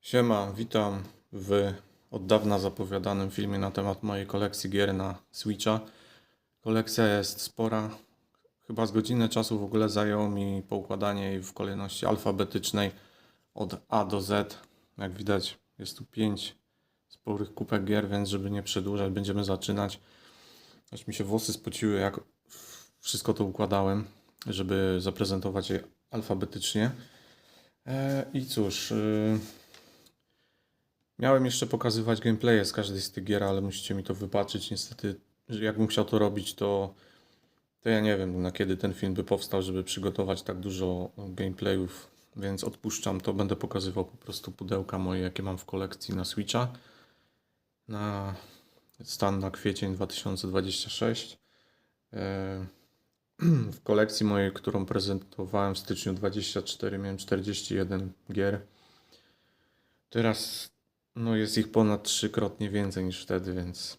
Siema, witam w od dawna zapowiadanym filmie na temat mojej kolekcji gier na Switcha. Kolekcja jest spora, chyba z godzinę czasu w ogóle zajęło mi poukładanie jej w kolejności alfabetycznej od A do Z. Jak widać jest tu 5 sporych kupek gier, więc żeby nie przedłużać będziemy zaczynać. Aż mi się włosy spociły jak wszystko to układałem, żeby zaprezentować je alfabetycznie. I cóż... Miałem jeszcze pokazywać gameplaye z każdej z tych gier, ale musicie mi to wybaczyć. Niestety, że jakbym chciał to robić, to ja nie wiem, na kiedy ten film by powstał, żeby przygotować tak dużo gameplayów, więc odpuszczam to. Będę pokazywał po prostu pudełka moje, jakie mam w kolekcji na Switcha. Na stan na kwiecień 2026. W kolekcji mojej, którą prezentowałem w styczniu 24, miałem 41 gier. Teraz jest ich ponad trzykrotnie więcej niż wtedy, więc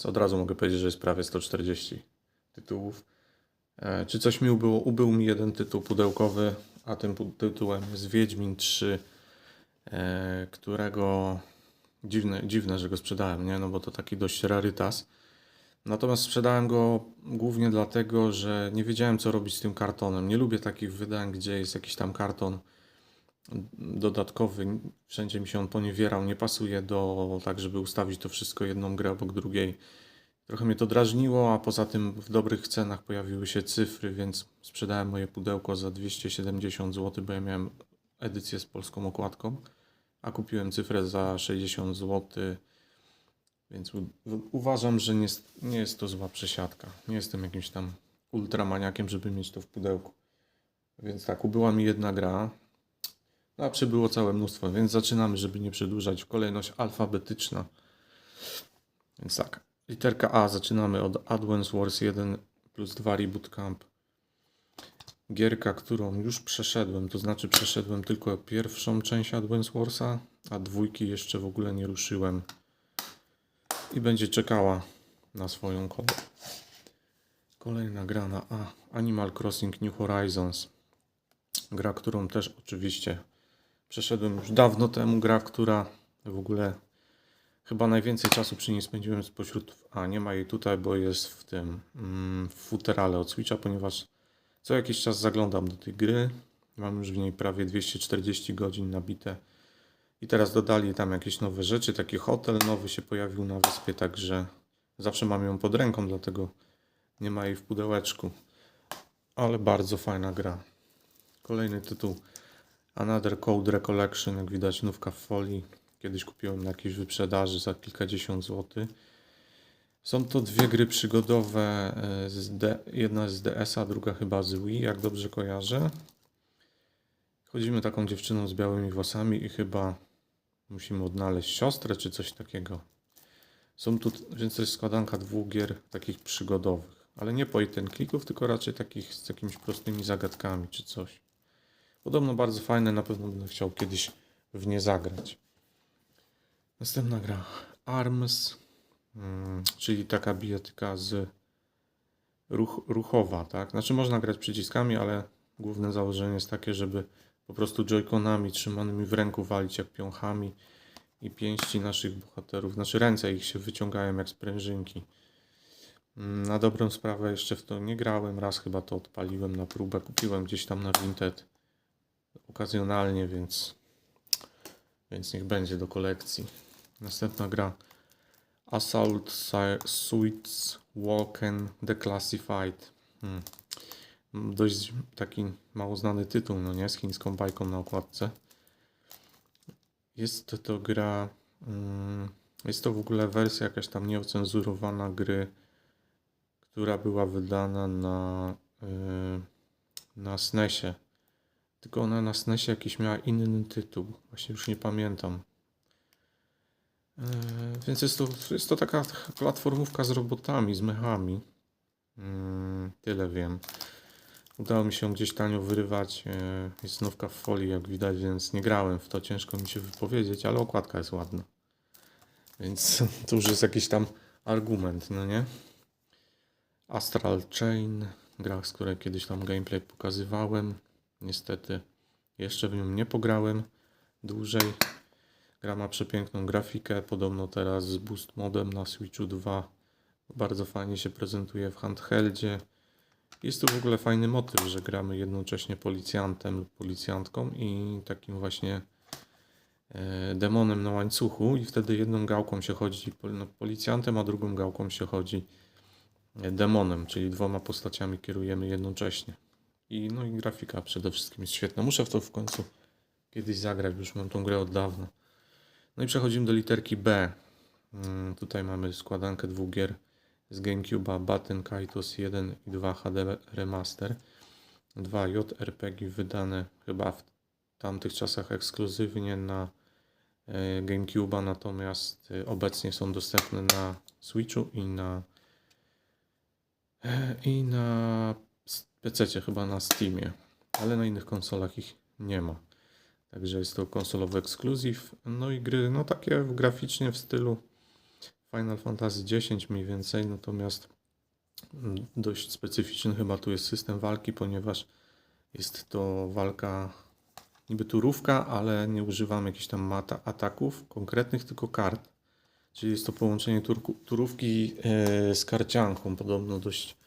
od razu mogę powiedzieć, że jest prawie 140 tytułów. Czy coś mi ubyło? Ubył mi jeden tytuł pudełkowy, a tym tytułem jest Wiedźmin 3, którego dziwne, że go sprzedałem, nie? No bo to taki dość rarytas. Natomiast sprzedałem go głównie dlatego, że nie wiedziałem, co robić z tym kartonem. Nie lubię takich wydań, gdzie jest jakiś tam karton dodatkowy, wszędzie mi się on poniewierał, nie pasuje tak, żeby ustawić to wszystko jedną grę obok drugiej. Trochę mnie to drażniło, a poza tym w dobrych cenach pojawiły się cyfry, więc sprzedałem moje pudełko za 270 zł, bo ja miałem edycję z polską okładką, a kupiłem cyfrę za 60 zł, więc uważam, że nie jest to zła przesiadka. Nie jestem jakimś tam ultramaniakiem, żeby mieć to w pudełku. Więc tak, ubyła mi jedna gra. A przybyło całe mnóstwo, więc zaczynamy, żeby nie przedłużać. Kolejność alfabetyczna. Więc tak, literka A, zaczynamy od Advance Wars 1 plus 2 Reboot Camp. Gierka, którą już przeszedłem, to znaczy przeszedłem tylko pierwszą część Advance Warsa, a dwójki jeszcze w ogóle nie ruszyłem. I będzie czekała na swoją kolej. Kolejna gra na A, Animal Crossing New Horizons. Gra, którą też oczywiście przeszedłem już dawno temu. Gra, która w ogóle chyba najwięcej czasu przy niej spędziłem spośród... nie ma jej tutaj, bo jest w tym w futerale od Switcha, ponieważ co jakiś czas zaglądam do tej gry. Mam już w niej prawie 240 godzin nabite. I teraz dodali tam jakieś nowe rzeczy. Taki hotel nowy się pojawił na wyspie, także zawsze mam ją pod ręką, dlatego nie ma jej w pudełeczku. Ale bardzo fajna gra. Kolejny tytuł Another Code Recollection, jak widać nówka w folii. Kiedyś kupiłem na jakiejś wyprzedaży za kilkadziesiąt złotych. Są to dwie gry przygodowe, jedna z DS-a, druga chyba z Wii, jak dobrze kojarzę. Chodzimy taką dziewczyną z białymi włosami i chyba musimy odnaleźć siostrę czy coś takiego. Więc to jest składanka dwóch gier takich przygodowych, ale nie point and clicków, tylko raczej takich z jakimiś prostymi zagadkami czy coś. Podobno bardzo fajne, na pewno będę chciał kiedyś w nie zagrać. Następna gra ARMS, czyli taka bijatyka z ruchowa, tak? Znaczy można grać przyciskami, ale główne założenie jest takie, żeby po prostu joyconami trzymanymi w ręku walić jak piąchami i pięści naszych bohaterów, znaczy ręce ich się wyciągają jak sprężynki. Na dobrą sprawę jeszcze w to nie grałem, raz chyba to odpaliłem na próbę, kupiłem gdzieś tam na Vinted okazjonalnie, więc niech będzie do kolekcji. Następna gra Assault Suits Walken Declassified. Dość taki mało znany tytuł, no nie? Z chińską bajką na okładce. Jest to gra... Jest to w ogóle wersja jakaś tam nieocenzurowana gry, która była wydana na SNESie. Tylko ona na SNESie jakiś miała inny tytuł. Właśnie już nie pamiętam. Więc jest to taka platformówka z robotami, z mechami. Tyle wiem. Udało mi się gdzieś tanio wyrywać. Jest znówka w folii, jak widać, więc nie grałem w to. Ciężko mi się wypowiedzieć, ale okładka jest ładna. Więc to już jest jakiś tam argument, no nie? Astral Chain. Gra, z której kiedyś tam gameplay pokazywałem. Niestety jeszcze w nią nie pograłem. dłużej. Gra ma przepiękną grafikę, podobno teraz z boost modem na Switchu 2. Bardzo fajnie się prezentuje w handheldzie. Jest to w ogóle fajny motyw, że gramy jednocześnie policjantem lub policjantką i takim właśnie demonem na łańcuchu i wtedy jedną gałką się chodzi policjantem, a drugą gałką się chodzi demonem, czyli dwoma postaciami kierujemy jednocześnie. No i grafika przede wszystkim jest świetna. Muszę w to w końcu kiedyś zagrać, już mam tą grę od dawna. No i przechodzimy do literki B. Tutaj mamy składankę dwóch gier z GameCube'a, Baten Kaitos 1 i 2 HD Remaster. 2 JRPG wydane chyba w tamtych czasach ekskluzywnie na GameCube'a, natomiast obecnie są dostępne na Switchu i na PC-cie, chyba na Steamie, ale na innych konsolach ich nie ma. Także jest to konsolowy ekskluzyw. No i gry, no takie graficznie w stylu Final Fantasy X mniej więcej, natomiast dość specyficzny chyba tu jest system walki, ponieważ jest to walka niby turówka, ale nie używamy jakichś tam ataków konkretnych, tylko kart. Czyli jest to połączenie turówki z karcianką. Podobno dość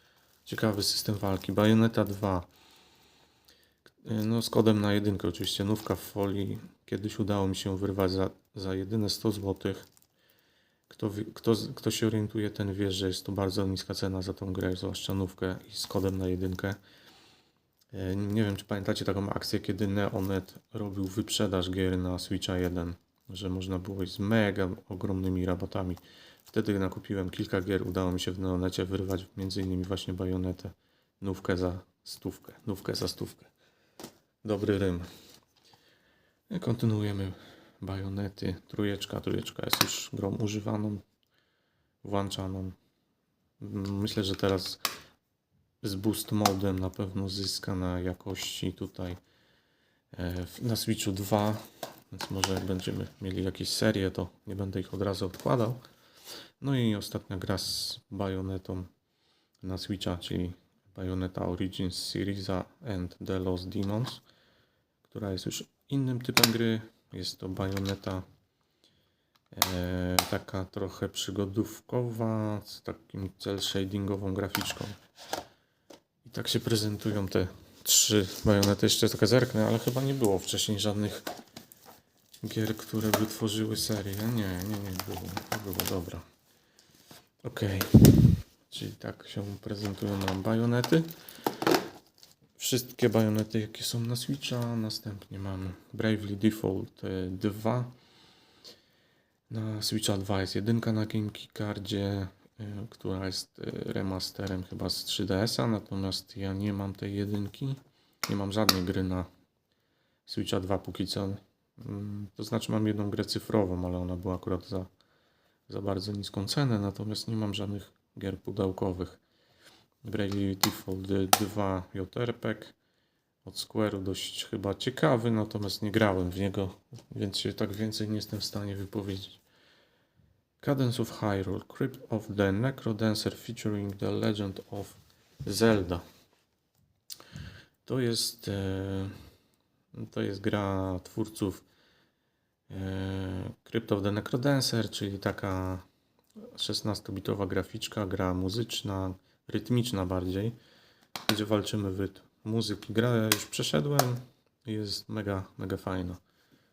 ciekawy system walki. Bayonetta 2. No z kodem na jedynkę oczywiście. Nówka w folii. Kiedyś udało mi się wyrwać za jedyne 100 zł. Kto się orientuje, ten wie, że jest to bardzo niska cena za tą grę, zwłaszcza nówkę i z kodem na jedynkę. Nie wiem, czy pamiętacie taką akcję, kiedy Neonet robił wyprzedaż gier na Switcha 1, że można było iść z mega ogromnymi rabatami. Wtedy nakupiłem kilka gier, udało mi się w Neonecie wyrwać m.in. właśnie Bajonetę, nówkę za stówkę. Dobry rym. I kontynuujemy Bajonety, trójeczka jest już grą używaną, włączaną. Myślę, że teraz z boost modem na pewno zyska na jakości tutaj na Switchu 2, więc może jak będziemy mieli jakieś serie, to nie będę ich od razu odkładał. No i ostatnia gra z Bajonetą na Switcha, czyli Bayonetta Origins Syriza and the Lost Demons, która jest już innym typem gry. Jest to Bayonetta taka trochę przygodówkowa, z takim cel shadingową graficzką. I tak się prezentują te 3 Bajonety. Jeszcze trochę zerknę, ale chyba nie było wcześniej żadnych gier, które by tworzyły serię. Nie było, dobra. Okej. Czyli tak się prezentują nam Bajonety. Wszystkie Bajonety, jakie są na Switcha. Następnie mamy Bravely Default 2. Na Switcha 2 jest jedynka na GameCube'ie, która jest remasterem chyba z 3DS-a, natomiast ja nie mam tej jedynki. Nie mam żadnej gry na Switcha 2 póki co. To znaczy mam jedną grę cyfrową, ale ona była akurat za bardzo niską cenę, natomiast nie mam żadnych gier pudełkowych. Bravely Default 2 JRPG od Square'u, dość chyba ciekawy, natomiast nie grałem w niego, więc się tak więcej nie jestem w stanie wypowiedzieć. Cadence of Hyrule, Crypt of the Necrodancer featuring The Legend of Zelda. To jest gra twórców Crypt of the Necrodancer, czyli taka 16-bitowa graficzka, gra muzyczna, rytmiczna bardziej, gdzie walczymy w rytm muzyki. Grę już przeszedłem i jest mega fajna.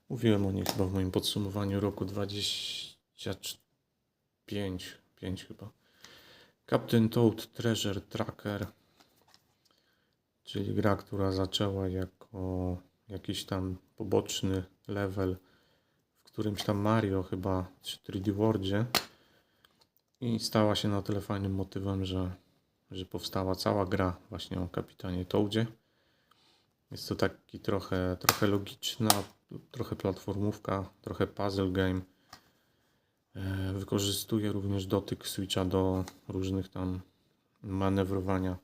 Mówiłem o niej chyba w moim podsumowaniu roku 25 chyba. Captain Toad Treasure Tracker, czyli gra, która zaczęła jako jakiś tam poboczny level w którymś tam Mario chyba, czy 3D Worldzie, i stała się na tyle fajnym motywem, że powstała cała gra właśnie o kapitanie Toadzie. Jest to taki trochę logiczna, trochę platformówka, trochę puzzle game. Wykorzystuje również dotyk Switcha do różnych tam manewrowania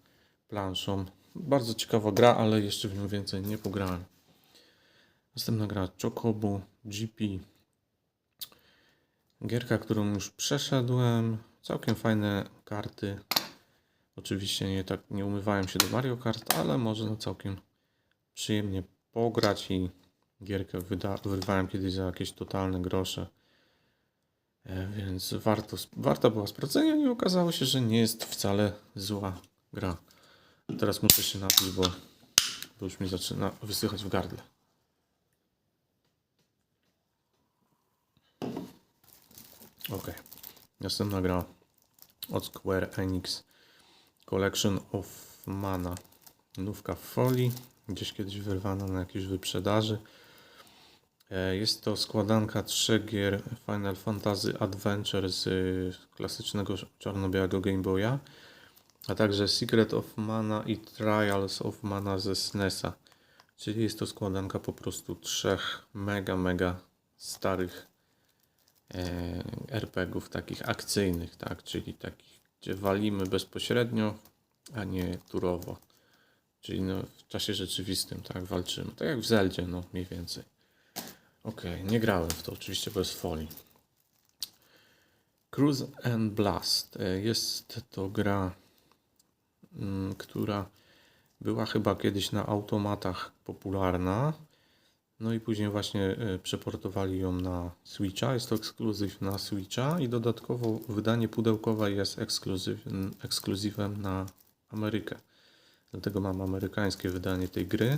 planszą. Bardzo ciekawa gra, ale jeszcze w nią więcej nie pograłem. Następna gra Chocobo GP. Gierka, którą już przeszedłem. Całkiem fajne karty. Oczywiście nie umywałem się do Mario Kart, ale można całkiem przyjemnie pograć i Gierkę wyrwałem kiedyś za jakieś totalne grosze. Więc warta była sprawdzenia i okazało się, że nie jest wcale zła gra. Teraz muszę się napić, bo już mi zaczyna wysychać w gardle. Ok. Następna gra od Square Enix. Collection of Mana. Nówka w folii. Gdzieś kiedyś wyrwana na jakiejś wyprzedaży. Jest to składanka 3 gier Final Fantasy Adventure z klasycznego czarno-białego Game Boya, a także Secret of Mana i Trials of Mana ze SNES-a. Czyli jest to składanka po prostu 3 mega starych RPG-ów takich akcyjnych, tak? Czyli takich, gdzie walimy bezpośrednio, a nie turowo. Czyli no, w czasie rzeczywistym, tak, walczymy. Tak jak w Zeldzie, no mniej więcej. Okej, nie grałem w to, oczywiście bez folii. Cruise and Blast. Jest to gra, która była chyba kiedyś na automatach popularna. No i później właśnie przeportowali ją na Switcha. Jest to ekskluzyw na Switcha i dodatkowo wydanie pudełkowe jest ekskluzywem na Amerykę. Dlatego mam amerykańskie wydanie tej gry.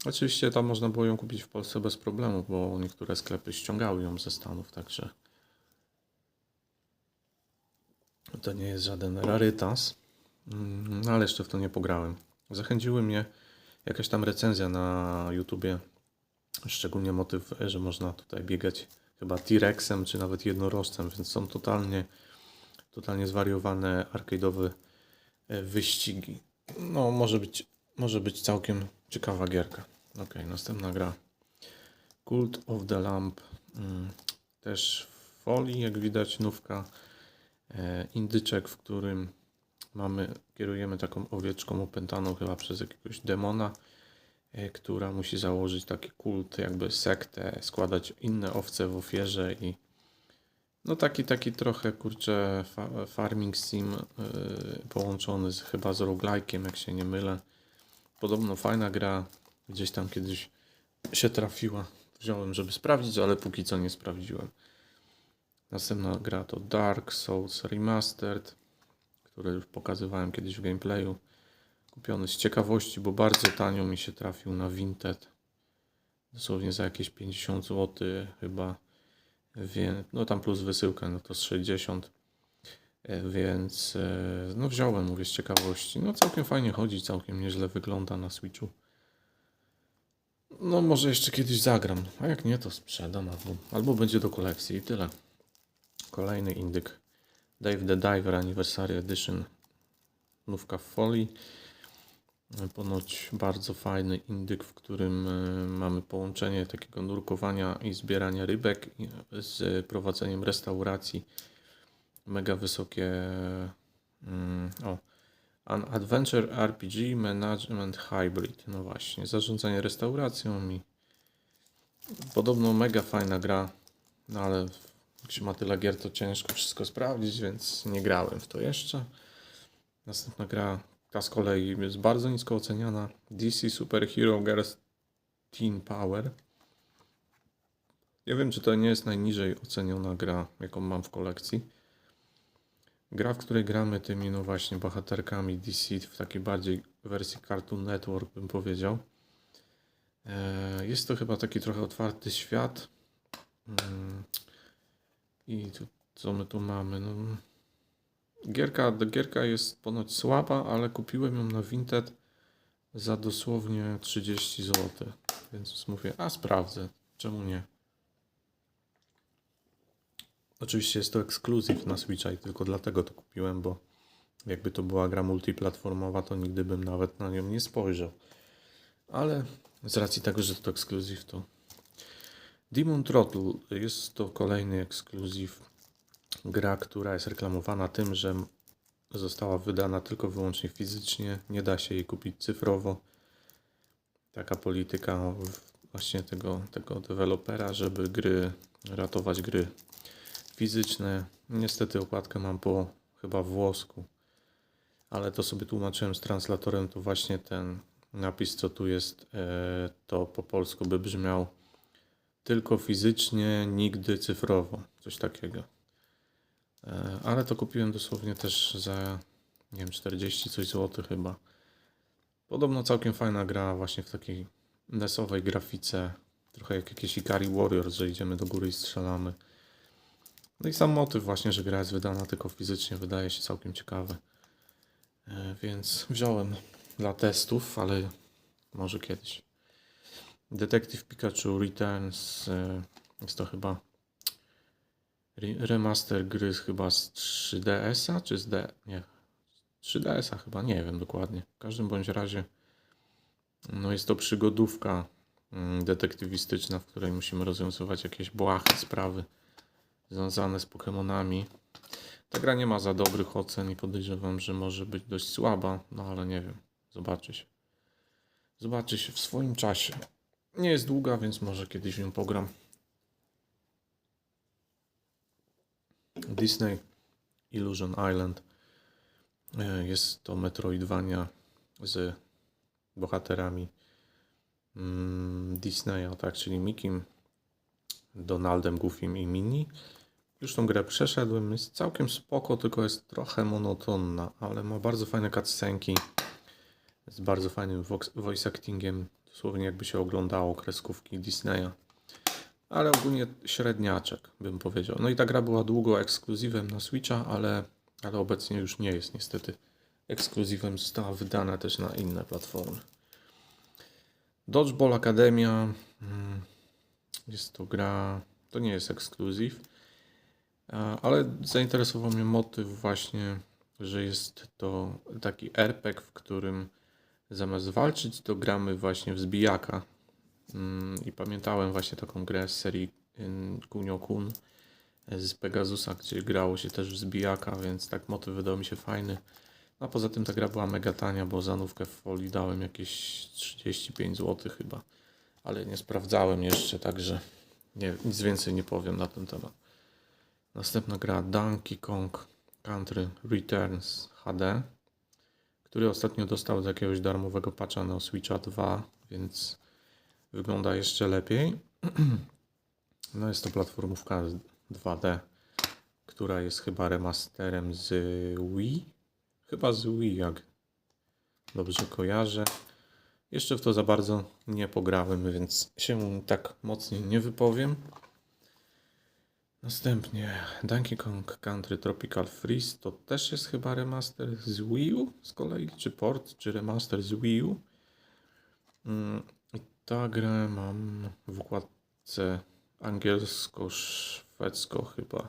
Oczywiście tam można było ją kupić w Polsce bez problemu, bo niektóre sklepy ściągały ją ze Stanów, także to nie jest żaden rarytas. Ale jeszcze w to nie pograłem. Zachęciły mnie jakaś tam recenzja na YouTubie, szczególnie motyw, że można tutaj biegać chyba T-Rexem czy nawet jednorożcem, więc są totalnie zwariowane arcade'owe wyścigi. No, może być całkiem ciekawa gierka. Ok, następna gra. Cult of the Lamp. Też w folii, jak widać, nówka. Indyczek, w którym kierujemy taką owieczką opętaną chyba przez jakiegoś demona, która musi założyć taki kult, jakby sektę, składać inne owce w ofierze i no taki trochę, kurczę, farming sim połączony chyba z roguelike'iem, jak się nie mylę. Podobno fajna gra, gdzieś tam kiedyś się trafiła. Wziąłem, żeby sprawdzić, ale póki co nie sprawdziłem. Następna gra to Dark Souls Remastered, który już pokazywałem kiedyś w gameplayu. Kupiony z ciekawości, bo bardzo tanio mi się trafił na Vinted. Dosłownie za jakieś 50 zł chyba. No tam plus wysyłka, no to z 60. Więc no wziąłem, mówię, z ciekawości. No całkiem fajnie chodzi, całkiem nieźle wygląda na Switchu. No może jeszcze kiedyś zagram, a jak nie to sprzedam albo będzie do kolekcji i tyle. Kolejny indyk. Dave the Diver Anniversary Edition. Nówka w folii. Ponoć bardzo fajny indyk, w którym mamy połączenie takiego nurkowania i zbierania rybek z prowadzeniem restauracji. Mega wysokie An Adventure RPG Management Hybrid. No właśnie, zarządzanie restauracją i podobno mega fajna gra, no ale jak się ma tyle gier, to ciężko wszystko sprawdzić, więc nie grałem w to jeszcze. Następna gra, ta z kolei jest bardzo nisko oceniana. DC Super Hero Girls Teen Power. Nie wiem, czy to nie jest najniżej oceniona gra, jaką mam w kolekcji. Gra, w której gramy tymi, no właśnie, bohaterkami DC w takiej bardziej wersji Cartoon Network, bym powiedział. Jest to chyba taki trochę otwarty świat. I co my tu mamy? No, gierka jest ponoć słaba, ale kupiłem ją na Vinted za dosłownie 30 zł. Więc mówię, sprawdzę. Czemu nie? Oczywiście jest to ekskluzyw na Switcha i tylko dlatego to kupiłem, bo jakby to była gra multiplatformowa, to nigdy bym nawet na nią nie spojrzał. Ale z racji tego, że to ekskluzyw, to Demon Throttle jest to kolejny ekskluzyw. Gra, która jest reklamowana tym, że została wydana tylko wyłącznie fizycznie, nie da się jej kupić cyfrowo. Taka polityka właśnie tego dewelopera, żeby ratować gry fizyczne. Niestety okładkę mam po chyba włosku, ale to sobie tłumaczyłem z translatorem, to właśnie ten napis, co tu jest, to po polsku by brzmiał tylko fizycznie, nigdy cyfrowo. Coś takiego. Ale to kupiłem dosłownie też za, nie wiem, 40 coś złotych chyba. Podobno całkiem fajna gra właśnie w takiej NES-owej grafice. Trochę jak jakieś Ikari Warriors, że idziemy do góry i strzelamy. No i sam motyw właśnie, że gra jest wydana tylko fizycznie, wydaje się całkiem ciekawy. Więc wziąłem dla testów, ale może kiedyś. Detective Pikachu Returns, jest to chyba remaster gry chyba z 3DS-a, czy z D... nie, 3DS-a chyba, nie wiem dokładnie. W każdym bądź razie no jest to przygodówka detektywistyczna, w której musimy rozwiązywać jakieś błahe sprawy związane z Pokemonami. Ta gra nie ma za dobrych ocen i podejrzewam, że może być dość słaba, no ale nie wiem, zobaczy się. Zobaczy się w swoim czasie. Nie jest długa, więc może kiedyś w nią pogram. Disney Illusion Island. Jest to Metroidvania z bohaterami Disneya, tak, czyli Mickiem, Donaldem, Goofym i Minnie. Już tą grę przeszedłem, jest całkiem spoko, tylko jest trochę monotonna, ale ma bardzo fajne cutscenki z bardzo fajnym voice actingiem, dosłownie jakby się oglądało kreskówki Disneya. Ale ogólnie średniaczek, bym powiedział. No i ta gra była długo ekskluzywem na Switcha, ale obecnie już nie jest niestety ekskluzywem. Została wydana też na inne platformy. Dodgeball Academia. Jest to gra, to nie jest ekskluzyw, ale zainteresował mnie motyw właśnie, że jest to taki RPG, w którym zamiast walczyć, to gramy właśnie w zbijaka. I pamiętałem właśnie taką grę z serii Kunio-kun z Pegasusa, gdzie grało się też w zbijaka, więc tak motyw wydał mi się fajny. A poza tym ta gra była mega tania, bo za nówkę w folii dałem jakieś 35 zł chyba, ale nie sprawdzałem jeszcze, także nic więcej nie powiem na ten temat. Następna gra Donkey Kong Country Returns HD, który ostatnio dostał z jakiegoś darmowego patcha na Switcha 2, więc wygląda jeszcze lepiej. No jest to platformówka 2D, która jest chyba remasterem z Wii. Chyba z Wii, jak dobrze kojarzę. Jeszcze w to za bardzo nie pograłem, więc się tak mocniej nie wypowiem. Następnie Donkey Kong Country Tropical Freeze to też jest chyba remaster z Wii U z kolei, czy port, czy remaster z Wii U. I ta grę mam w układce angielsko-szwedzko chyba,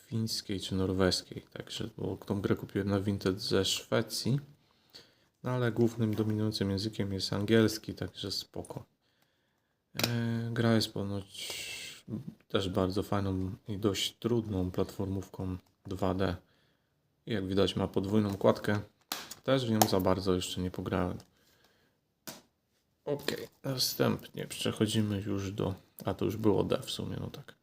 fińskiej czy norweskiej, także bo tą grę kupiłem na Vinted ze Szwecji, no ale głównym dominującym językiem jest angielski, także spoko. Gra jest ponoć też bardzo fajną i dość trudną platformówką 2D. I jak widać ma podwójną kładkę. Też w nią za bardzo jeszcze nie pograłem. Ok, następnie przechodzimy już do... A to już było D w sumie, no tak.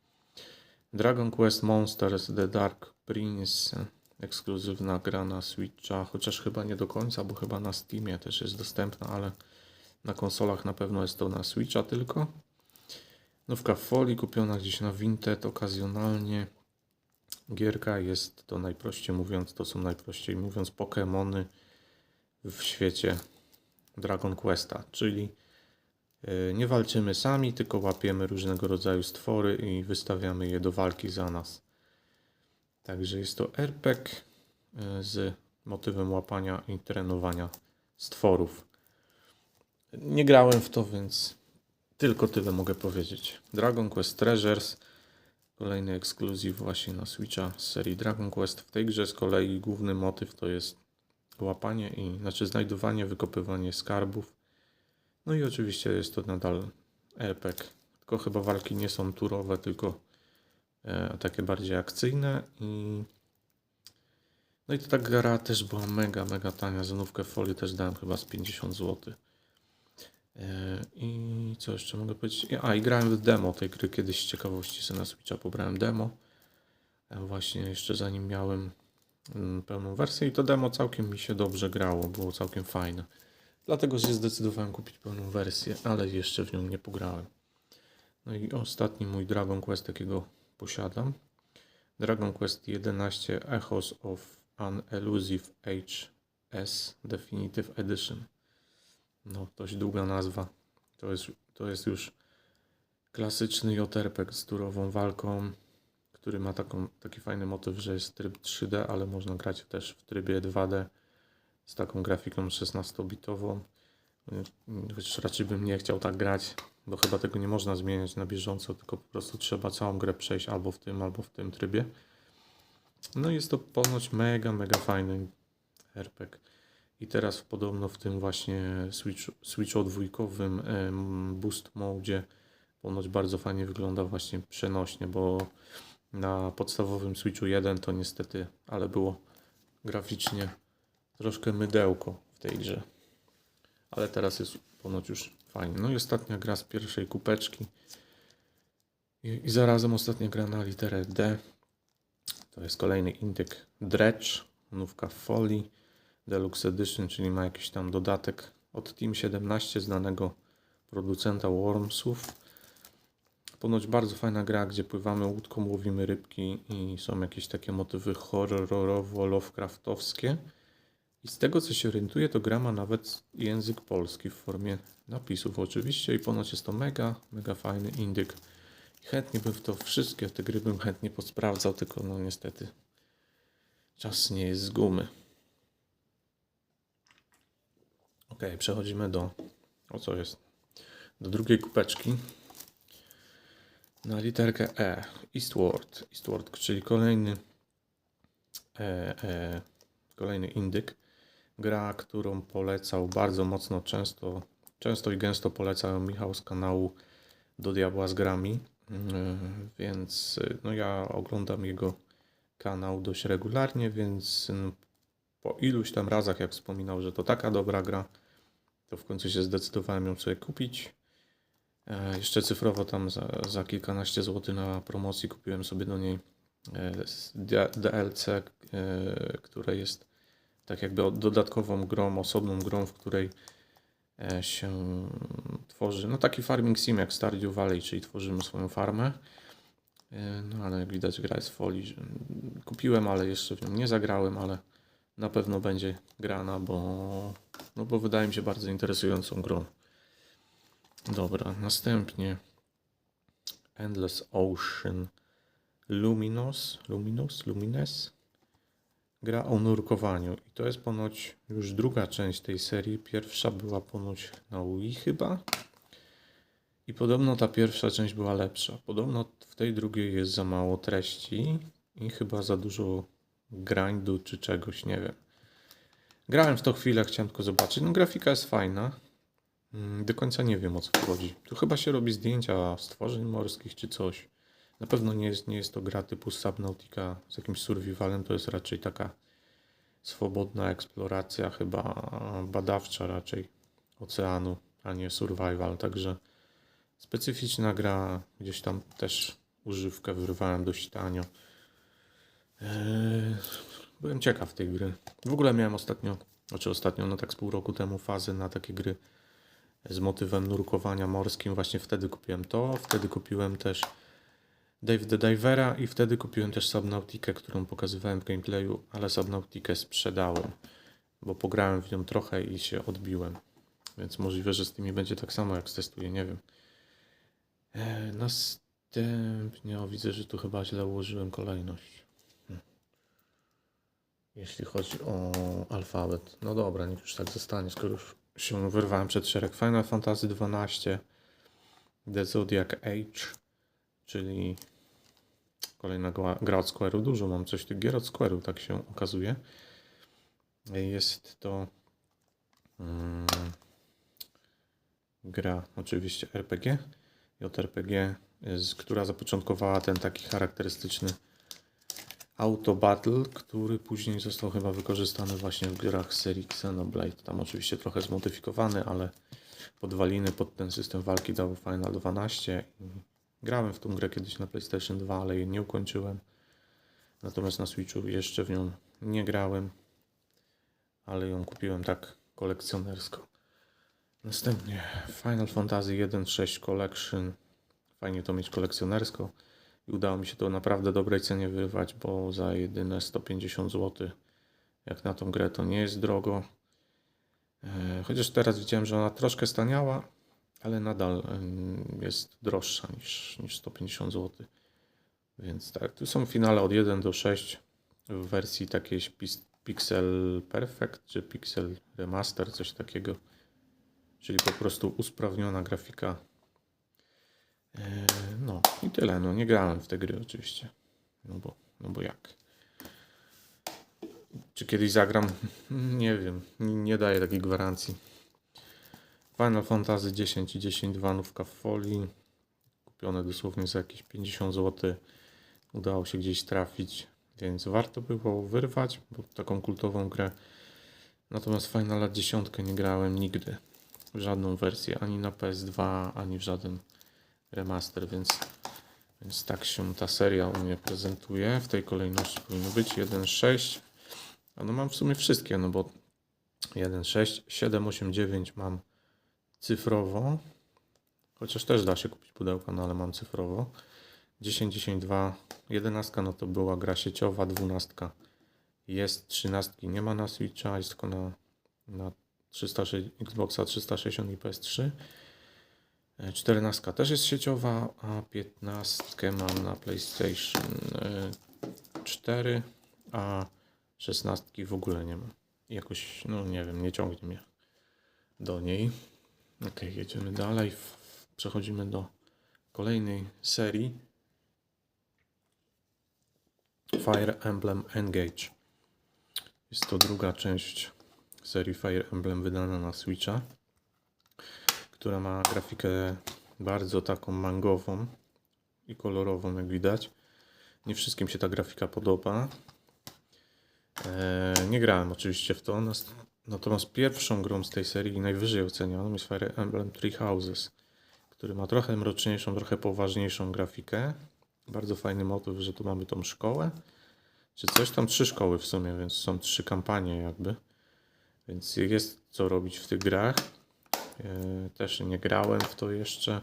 Dragon Quest Monsters The Dark Prince. Ekskluzywna gra na Switcha, chociaż chyba nie do końca, bo chyba na Steamie też jest dostępna, ale na konsolach na pewno jest to na Switcha tylko. Nówka w folii, kupiona gdzieś na Vinted okazjonalnie. Gierka jest to najprościej mówiąc, to są najprościej mówiąc Pokemony w świecie Dragon Questa, czyli nie walczymy sami, tylko łapiemy różnego rodzaju stwory i wystawiamy je do walki za nas. Także jest to RPG z motywem łapania i trenowania stworów. Nie grałem w to, więc tylko tyle mogę powiedzieć. Dragon Quest Treasures, kolejny ekskluzyw właśnie na Switcha z serii Dragon Quest. W tej grze z kolei główny motyw to jest łapanie znajdowanie, wykopywanie skarbów. No i oczywiście jest to nadal RPG, tylko chyba walki nie są turowe, tylko takie bardziej akcyjne. No i to ta gra też była mega tania, za nówkę w folii też dałem chyba z 50 zł. I co jeszcze mogę powiedzieć? I grałem w demo tej gry kiedyś z ciekawości, sobie na Switcha pobrałem demo. Właśnie jeszcze zanim miałem pełną wersję i to demo całkiem mi się dobrze grało, było całkiem fajne. Dlatego się zdecydowałem kupić pełną wersję, ale jeszcze w nią nie pograłem. No i ostatni mój Dragon Quest, jakiego posiadam. Dragon Quest 11 Echoes of an Elusive Age S Definitive Edition. No, dość długa nazwa. To jest już klasyczny JRPG z turową walką, który ma taki fajny motyw, że jest tryb 3D, ale można grać też w trybie 2D z taką grafiką 16-bitową. Chociaż raczej bym nie chciał tak grać, bo chyba tego nie można zmieniać na bieżąco, tylko po prostu trzeba całą grę przejść albo w tym trybie. No jest to ponoć mega fajny RPG. I teraz podobno w tym właśnie Switchu dwójkowym Boost Mode ponoć bardzo fajnie wygląda właśnie przenośnie, bo na podstawowym Switchu 1 to niestety, ale było graficznie troszkę mydełko w tej grze. Ale teraz jest ponoć już fajnie. No i ostatnia gra z pierwszej kupeczki. I zarazem ostatnia gra na literę D. To jest kolejny indyk Dredge, nówka Folii Deluxe Edition, czyli ma jakiś tam dodatek od Team 17, znanego producenta Wormsów. Ponoć bardzo fajna gra, gdzie pływamy łódką, łowimy rybki i są jakieś takie motywy horrorowo-lovecraftowskie. I z tego co się orientuję, to gra ma nawet język polski w formie napisów oczywiście i ponoć jest to mega fajny indyk. I chętnie bym w to wszystkie te gry bym chętnie posprawdzał, tylko no niestety czas nie jest z gumy. Ok, przechodzimy do drugiej kupeczki. Na literkę E. Eastward, czyli kolejny indyk. Gra, którą polecał bardzo mocno, często i gęsto polecał Michał z kanału Do Diabła z Grami. Więc no ja oglądam jego kanał dość regularnie, więc po iluś tam razach, jak wspominał, że to taka dobra gra, to w końcu się zdecydowałem ją sobie kupić. Jeszcze cyfrowo tam za kilkanaście złotych na promocji kupiłem sobie do niej DLC, które jest tak jakby dodatkową grą, osobną grą, w której się tworzy, no taki farming sim jak Stardew Valley, czyli tworzymy swoją farmę. No ale jak widać gra jest folii. Kupiłem, ale jeszcze w nią nie zagrałem, ale na pewno będzie grana, bo wydaje mi się bardzo interesującą grą. Dobra, następnie Endless Ocean Lumines. Gra o nurkowaniu i to jest ponoć już druga część tej serii. Pierwsza była ponoć na Wii chyba. I podobno ta pierwsza część była lepsza. Podobno w tej drugiej jest za mało treści i chyba za dużo grindu czy czegoś, nie wiem. Grałem w to chwilę, chciałem tylko zobaczyć. No grafika jest fajna. Do końca nie wiem, o co chodzi. Tu chyba się robi zdjęcia stworzeń morskich czy coś. Na pewno nie jest to gra typu Subnautica z jakimś survivalem. To jest raczej taka swobodna eksploracja, chyba badawcza raczej oceanu, a nie survival. Także specyficzna gra. Gdzieś tam też używkę wyrwałem dość tanio. Byłem ciekaw tej gry. W ogóle miałem ostatnio, no tak z pół roku temu fazę na takie gry z motywem nurkowania morskim. Właśnie wtedy kupiłem to. Wtedy kupiłem też Dave the Divera i wtedy kupiłem też Subnautikę, którą pokazywałem w gameplayu, ale Subnautikę sprzedałem, bo pograłem w nią trochę i się odbiłem. Więc możliwe, że z tymi będzie tak samo jak testuję, nie wiem. Następnie, widzę, że tu chyba źle ułożyłem kolejność. Jeśli chodzi o alfabet. No dobra, niech już tak zostanie, skoro już się wyrwałem przed szereg. Final Fantasy XII The Zodiac Age, czyli kolejna gra od Square'u. Dużo mam coś tych gier od Square'u, tak się okazuje. Jest to gra oczywiście RPG, JRPG, która zapoczątkowała ten taki charakterystyczny auto battle, który później został chyba wykorzystany właśnie w grach serii Xenoblade. Tam oczywiście trochę zmodyfikowany, ale podwaliny pod ten system walki dał Final 12. Grałem w tą grę kiedyś na PlayStation 2, ale jej nie ukończyłem. Natomiast na Switchu jeszcze w nią nie grałem, ale ją kupiłem tak kolekcjonersko. Następnie Final Fantasy 1.6 Collection. Fajnie to mieć kolekcjonersko. I udało mi się to naprawdę dobrej cenie wyrwać, bo za jedyne 150 zł, jak na tą grę, to nie jest drogo. Chociaż teraz widziałem, że ona troszkę staniała, ale nadal jest droższa niż 150 zł. Więc tak, tu są finale od 1 do 6 w wersji takiej Pixel Perfect czy Pixel Remaster, coś takiego. Czyli po prostu usprawniona grafika. No i tyle. No nie grałem w te gry oczywiście. No bo jak? Czy kiedyś zagram? Nie wiem. Nie daję takiej gwarancji. Final Fantasy 10 i 10.2 nówka w folii. Kupione dosłownie za jakieś 50 zł. Udało się gdzieś trafić, więc warto było wyrwać, bo taką kultową grę. Natomiast Finala 10 nie grałem nigdy. W żadną wersję, ani na PS2, ani w żaden remaster, więc tak się ta seria u mnie prezentuje. W tej kolejności powinno być 1.6. A no mam w sumie wszystkie, no bo 1.6, 7, 8, 9 mam cyfrowo. Chociaż też da się kupić pudełka, no ale mam cyfrowo. 10, 10, 2, 11 no to była gra sieciowa, 12 jest, 13 nie ma na Switcha, jest tylko na Xboxa 360 i PS3. 14 też jest sieciowa, a 15 mam na PlayStation 4, a 16 w ogóle nie mam. Jakoś, no nie wiem, nie ciągnie mnie do niej. Ok, jedziemy dalej. Przechodzimy do kolejnej serii. Fire Emblem Engage. Jest to druga część serii Fire Emblem wydana na Switcha, która ma grafikę bardzo taką mangową i kolorową, jak widać. Nie wszystkim się ta grafika podoba. Nie grałem oczywiście w to, natomiast pierwszą grą z tej serii najwyżej ocenioną jest Fire Emblem Three Houses, który ma trochę mroczniejszą, trochę poważniejszą grafikę. Bardzo fajny motyw, że tu mamy tą szkołę, czy coś tam, 3 szkoły w sumie, więc są 3 kampanie jakby. Więc jest co robić w tych grach. Też nie grałem w to jeszcze.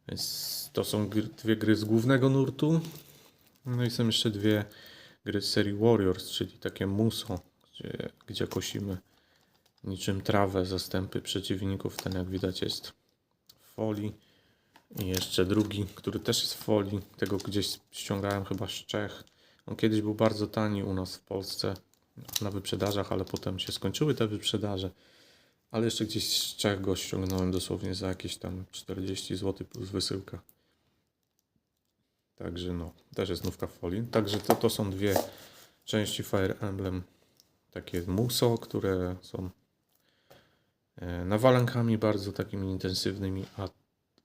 Więc to są dwie gry z głównego nurtu. No i są jeszcze dwie gry z serii Warriors, czyli takie muso, gdzie kosimy niczym trawę zastępy przeciwników. Ten, jak widać, jest w folii. I jeszcze drugi, który też jest w folii. Tego gdzieś ściągałem chyba z Czech. On kiedyś był bardzo tani u nas w Polsce na wyprzedażach, ale potem się skończyły te wyprzedaże. Ale jeszcze gdzieś z Czech go ściągnąłem dosłownie za jakieś tam 40 zł plus wysyłka. Także no, też jest nówka w folii. Także to są dwie części Fire Emblem. Takie muso, które są nawalankami bardzo takimi intensywnymi,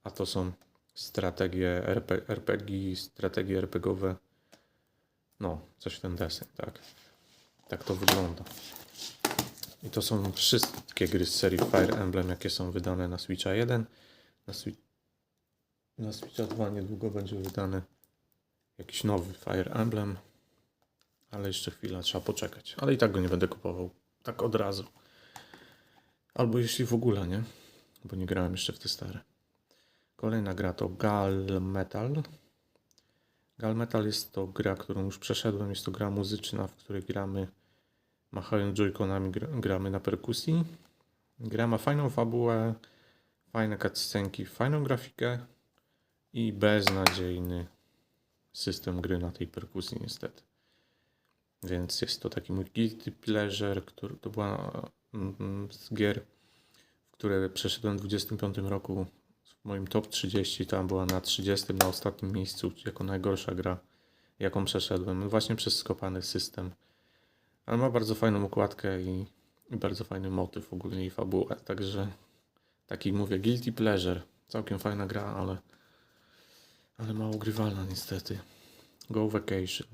a to są strategie RPG, strategie RPGowe. No, coś w ten deseń, tak. Tak to wygląda. I to są wszystkie gry z serii Fire Emblem, jakie są wydane na Switcha 1. Na Switcha 2 niedługo będzie wydany jakiś nowy Fire Emblem, ale jeszcze chwila, trzeba poczekać. Ale i tak go nie będę kupował tak od razu. Albo jeśli w ogóle, nie? Bo nie grałem jeszcze w te stare. Kolejna gra to Gal Metal. Gal Metal jest to gra, którą już przeszedłem. Jest to gra muzyczna, w której gramy machając joyconami, gramy na perkusji. Gra ma fajną fabułę, fajne cutscenki, fajną grafikę i beznadziejny system gry na tej perkusji niestety. Więc jest to taki mój guilty pleasure, który to była z gier, które przeszedłem w 25 roku. W moim top 30 tam była na 30, na ostatnim miejscu, jako najgorsza gra, jaką przeszedłem. Właśnie przez skopany system. Ale ma bardzo fajną układkę i bardzo fajny motyw ogólnie i fabułę. Także taki mówię guilty pleasure. Całkiem fajna gra, ale mało grywalna niestety. Go Vacation.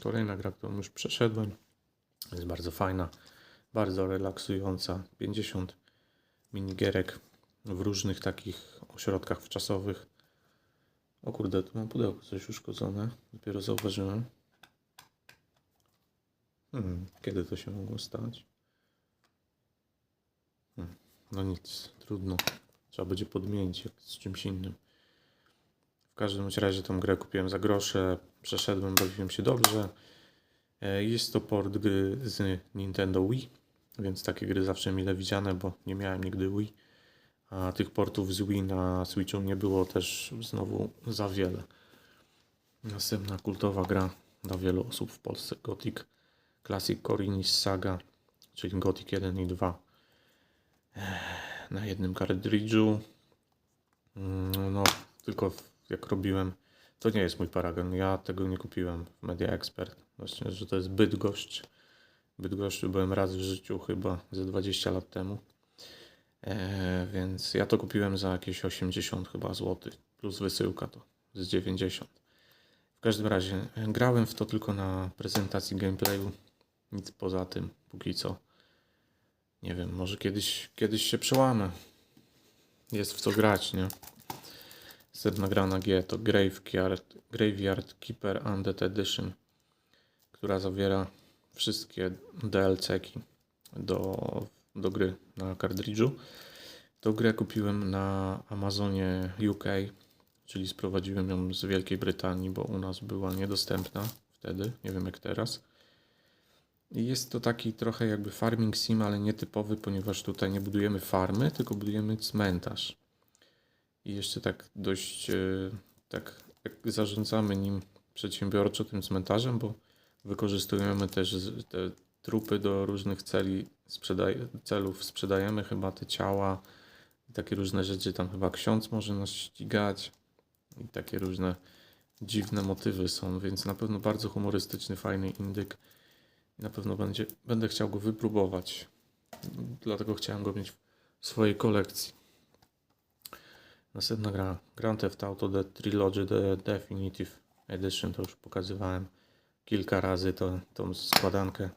Kolejna gra, którą już przeszedłem. Jest bardzo fajna, bardzo relaksująca. 50 minigierek w różnych takich ośrodkach wczasowych. O kurde, tu mam pudełko coś uszkodzone. Dopiero zauważyłem. Kiedy to się mogło stać? No nic, trudno. Trzeba będzie podmienić jak z czymś innym. W każdym bądź razie tą grę kupiłem za grosze, przeszedłem, bawiłem się dobrze. Jest to port gry z Nintendo Wii, więc takie gry zawsze mile widziane, bo nie miałem nigdy Wii. A tych portów z Wii na Switchu nie było też znowu za wiele. Następna kultowa gra dla wielu osób w Polsce, Gothic Classic Coriolis Saga, czyli Gothic 1 i 2 na jednym kartridżu. No, tylko jak robiłem, to nie jest mój paragon, ja tego nie kupiłem w Media Expert, właśnie, że to jest Bydgoszcz. W Bydgoszczy byłem raz w życiu, chyba ze 20 lat temu. Więc ja to kupiłem za jakieś 80 chyba złotych, plus wysyłka to z 90. W każdym razie grałem w to tylko na prezentacji gameplayu, nic poza tym, póki co. Nie wiem, może kiedyś się przełamę. Jest w co grać, nie? Następna gra na G to Graveyard Keeper Undead Edition, która zawiera wszystkie DLC-ki do gry na kartridżu. Tą grę kupiłem na Amazonie UK, czyli sprowadziłem ją z Wielkiej Brytanii, bo u nas była niedostępna wtedy, nie wiem jak teraz. I jest to taki trochę jakby farming sim, ale nietypowy, ponieważ tutaj nie budujemy farmy, tylko budujemy cmentarz. I jeszcze tak dość, tak jak zarządzamy nim przedsiębiorczo, tym cmentarzem, bo wykorzystujemy też te trupy do różnych celów, sprzedajemy chyba te ciała i takie różne rzeczy, tam chyba ksiądz może nas ścigać i takie różne dziwne motywy są, więc na pewno bardzo humorystyczny, fajny indyk i na pewno będę chciał go wypróbować, dlatego chciałem go mieć w swojej kolekcji. Następna gra Grand Theft Auto The Trilogy The Definitive Edition, to już pokazywałem kilka razy tą składankę.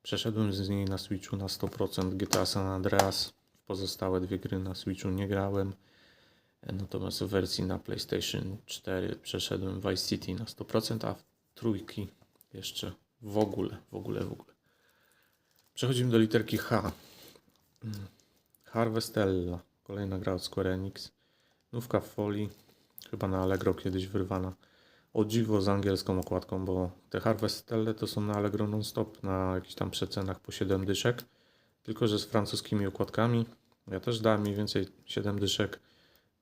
Przeszedłem z niej na Switchu na 100%, GTA San Andreas. W pozostałe dwie gry na Switchu nie grałem. Natomiast w wersji na PlayStation 4 przeszedłem Vice City na 100%, a w trójki jeszcze w ogóle. Przechodzimy do literki H. Harvestella. Kolejna gra od Square Enix. Nówka w folii. Chyba na Allegro kiedyś wyrwana. O dziwo z angielską okładką, bo te Harvestelle to są na Allegro non-stop na jakichś tam przecenach po 7 dyszek. Tylko że z francuskimi okładkami. Ja też dałem mniej więcej 7 dyszek,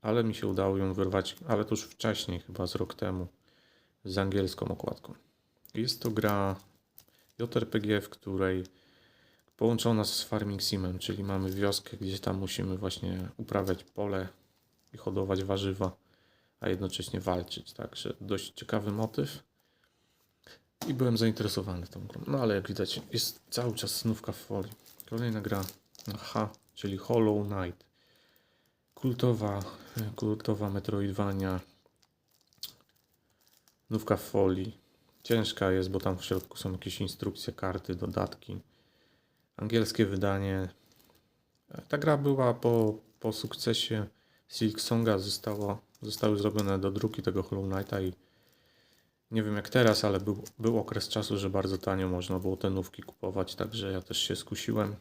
ale mi się udało ją wyrwać, ale to już wcześniej, chyba z rok temu, z angielską okładką. Jest to gra JRPG, w której połączona z Farming Simem, czyli mamy wioskę, gdzie tam musimy właśnie uprawiać pole i hodować warzywa, a jednocześnie walczyć. Także dość ciekawy motyw i byłem zainteresowany tą grą. No ale jak widać jest cały czas snówka w folii. Kolejna gra na H, czyli Hollow Knight. Kultowa Metroidvania. Nówka w folii. Ciężka jest, bo tam w środku są jakieś instrukcje, karty, dodatki. Angielskie wydanie. Ta gra była po sukcesie Silksonga, zostały zrobione dodruki tego Hollow Knighta i nie wiem jak teraz, ale był okres czasu, że bardzo tanio można było te nówki kupować, także ja też się skusiłem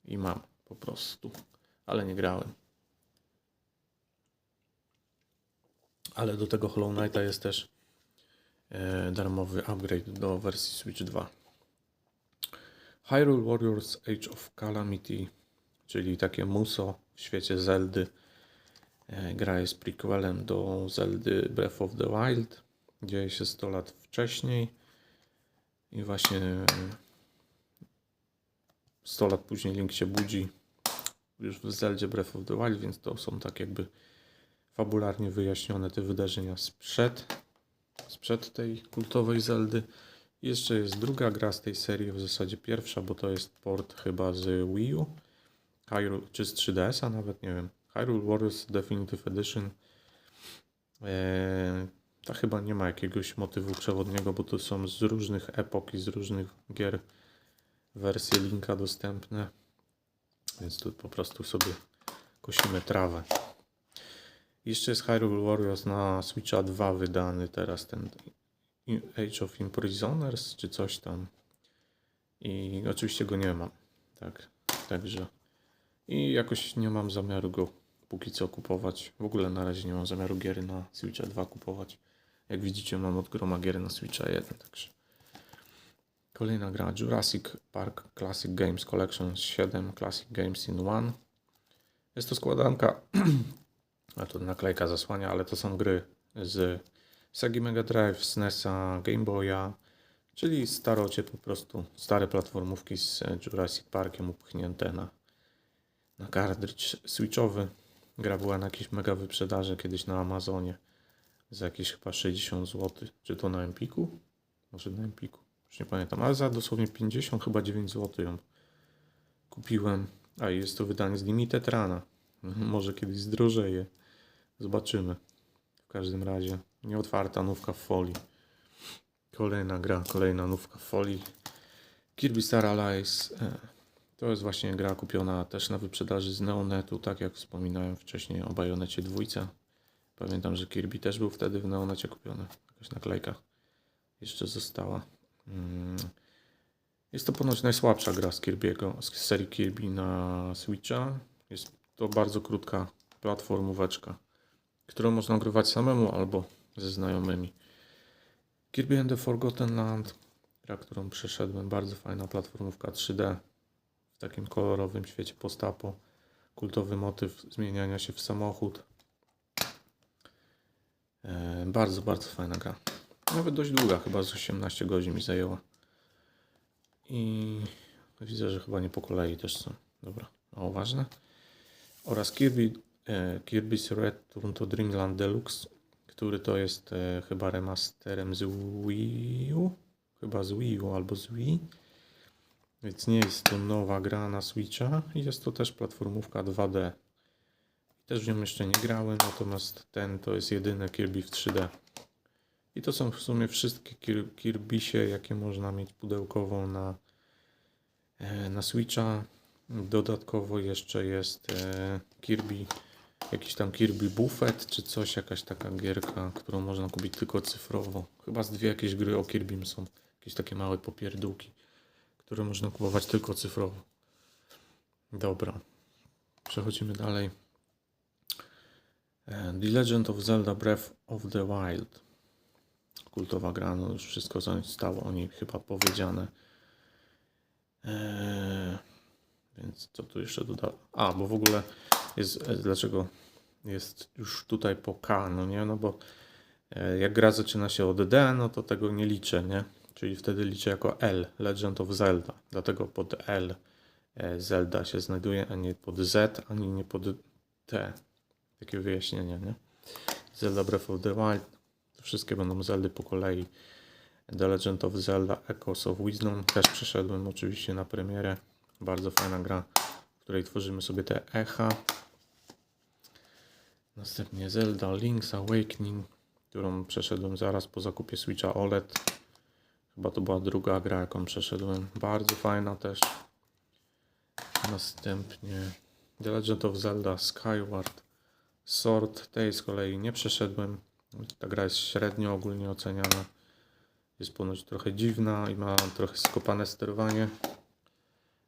i mam po prostu, ale nie grałem. Ale do tego Hollow Knighta jest też darmowy upgrade do wersji Switch 2. Hyrule Warriors Age of Calamity, czyli takie muso w świecie Zeldy. Gra jest prequelem do Zeldy Breath of the Wild. Dzieje się 100 lat wcześniej i właśnie 100 lat później Link się budzi już w Zeldzie Breath of the Wild, więc to są tak jakby fabularnie wyjaśnione te wydarzenia sprzed tej kultowej Zeldy. Jeszcze jest druga gra z tej serii, w zasadzie pierwsza, bo to jest port chyba z Wii U, czy z 3DS-a nawet, nie wiem. Hyrule Warriors Definitive Edition. Ta chyba nie ma jakiegoś motywu przewodniego, bo to są z różnych epok i z różnych gier wersje Linka dostępne. Więc tu po prostu sobie kosimy trawę. Jeszcze jest Hyrule Warriors na Switcha 2 wydany teraz, ten Age of Imprisoners czy coś tam. I oczywiście go nie mam. Tak, także i jakoś nie mam zamiaru go póki co kupować. W ogóle na razie nie mam zamiaru gier na Switcha 2 kupować. Jak widzicie, mam od groma gier na Switcha 1, także. Kolejna gra Jurassic Park Classic Games Collection 7 Classic Games in One. Jest to składanka, a to naklejka zasłania, ale to są gry z Sega Mega Drive, SNES-a, Game Boya, czyli starocie po prostu, stare platformówki z Jurassic Parkiem upchnięte na kartridż switchowy. Gra była na jakiejś mega wyprzedaży kiedyś na Amazonie za jakieś chyba 60 zł, czy to na Empiku? Może na Empiku, już nie pamiętam, ale za dosłownie 50, chyba 9 zł ją kupiłem. A jest to wydanie z Limited Rana. Może kiedyś zdrożeje. Zobaczymy. W każdym razie nieotwarta nówka w folii. Kolejna gra, kolejna nówka w folii. Kirby Star Allies. To jest właśnie gra kupiona też na wyprzedaży z Neonetu, tak jak wspominałem wcześniej o Bajonecie 2. Pamiętam, że Kirby też był wtedy w Neonecie kupiony. Jakaś naklejka jeszcze została. Jest to ponoć najsłabsza gra z Kirby'ego, z serii Kirby na Switcha. Jest to bardzo krótka platformóweczka, którą można grywać samemu albo ze znajomymi. Kirby and the Forgotten Land, gra, którą przeszedłem, bardzo fajna platformówka 3D w takim kolorowym świecie post-apo. Kultowy motyw zmieniania się w samochód. Bardzo, bardzo fajna gra. Nawet dość długa, chyba z 18 godzin mi zajęła. I widzę, że chyba nie po kolei też są. Dobra, mało ważne. Oraz Kirby's Return to Dreamland Deluxe, który to jest chyba remasterem z Wii U. Chyba z Wii U albo z Wii. Więc nie jest to nowa gra na Switcha. Jest to też platformówka 2D. Też w nią jeszcze nie grałem, natomiast ten to jest jedyny Kirby w 3D. I to są w sumie wszystkie Kirbysie, jakie można mieć pudełkowo na Switcha. Dodatkowo jeszcze jest Kirby, jakiś tam Kirby Buffet czy coś, jakaś taka gierka, którą można kupić tylko cyfrowo. Chyba z dwie jakieś gry o Kirbym są, jakieś takie małe popierdółki, które można kupować tylko cyfrowo. Dobra, przechodzimy dalej. The Legend of Zelda Breath of the Wild. Kultowa gra, no już wszystko zostało o niej chyba powiedziane. Więc co tu jeszcze dodać? A, bo w ogóle jest, dlaczego jest już tutaj po K, no nie? No bo jak gra zaczyna się od D, no to tego nie liczę, nie? Czyli wtedy liczę jako L, Legend of Zelda. Dlatego pod L Zelda się znajduje, a nie pod Z, ani nie pod T. Takie wyjaśnienie, nie? Zelda Breath of the Wild. To wszystkie będą Zeldy po kolei. The Legend of Zelda Echoes of Wisdom. Też przeszedłem oczywiście na premierę. Bardzo fajna gra, w której tworzymy sobie te echa. Następnie Zelda Link's Awakening, którą przeszedłem zaraz po zakupie Switcha OLED. Chyba to była druga gra, jaką przeszedłem. Bardzo fajna też. Następnie The Legend of Zelda Skyward Sword. Tej z kolei nie przeszedłem. Ta gra jest średnio ogólnie oceniana. Jest ponoć trochę dziwna i ma trochę skopane sterowanie.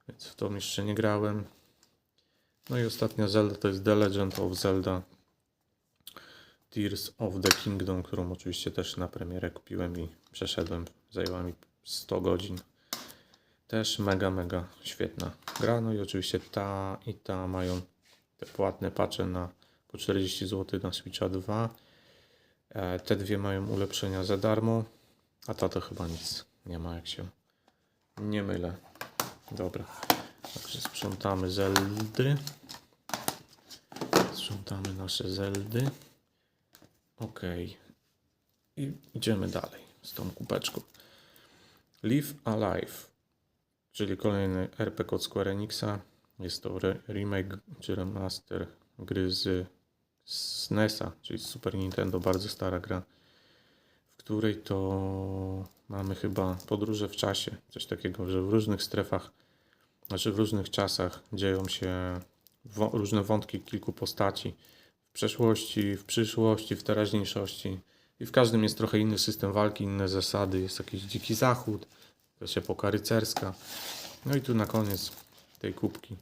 Więc w to jeszcze nie grałem. No i ostatnia Zelda to jest The Legend of Zelda Tears of the Kingdom, którą oczywiście też na premierę kupiłem i przeszedłem. Zajęła mi 100 godzin. Też mega, mega świetna gra. No i oczywiście ta i ta mają te płatne patche po 40 zł na Switcha 2. Te dwie mają ulepszenia za darmo, a ta to chyba nic nie ma, jak się nie mylę. Dobra, także sprzątamy Zeldy. Sprzątamy nasze Zeldy. Ok. I idziemy dalej z tą kupeczką. Live Alive, czyli kolejny RPG od Square Enixa. Jest to remake czy remaster gry z SNES-a, czyli z Super Nintendo. Bardzo stara gra, w której to mamy chyba podróże w czasie. Coś takiego, że w różnych strefach, znaczy w różnych czasach dzieją się różne wątki kilku postaci. W przeszłości, w przyszłości, w teraźniejszości. I w każdym jest trochę inny system walki, inne zasady. Jest jakiś dziki zachód, jakaś epoka rycerska. No i tu na koniec tej kubki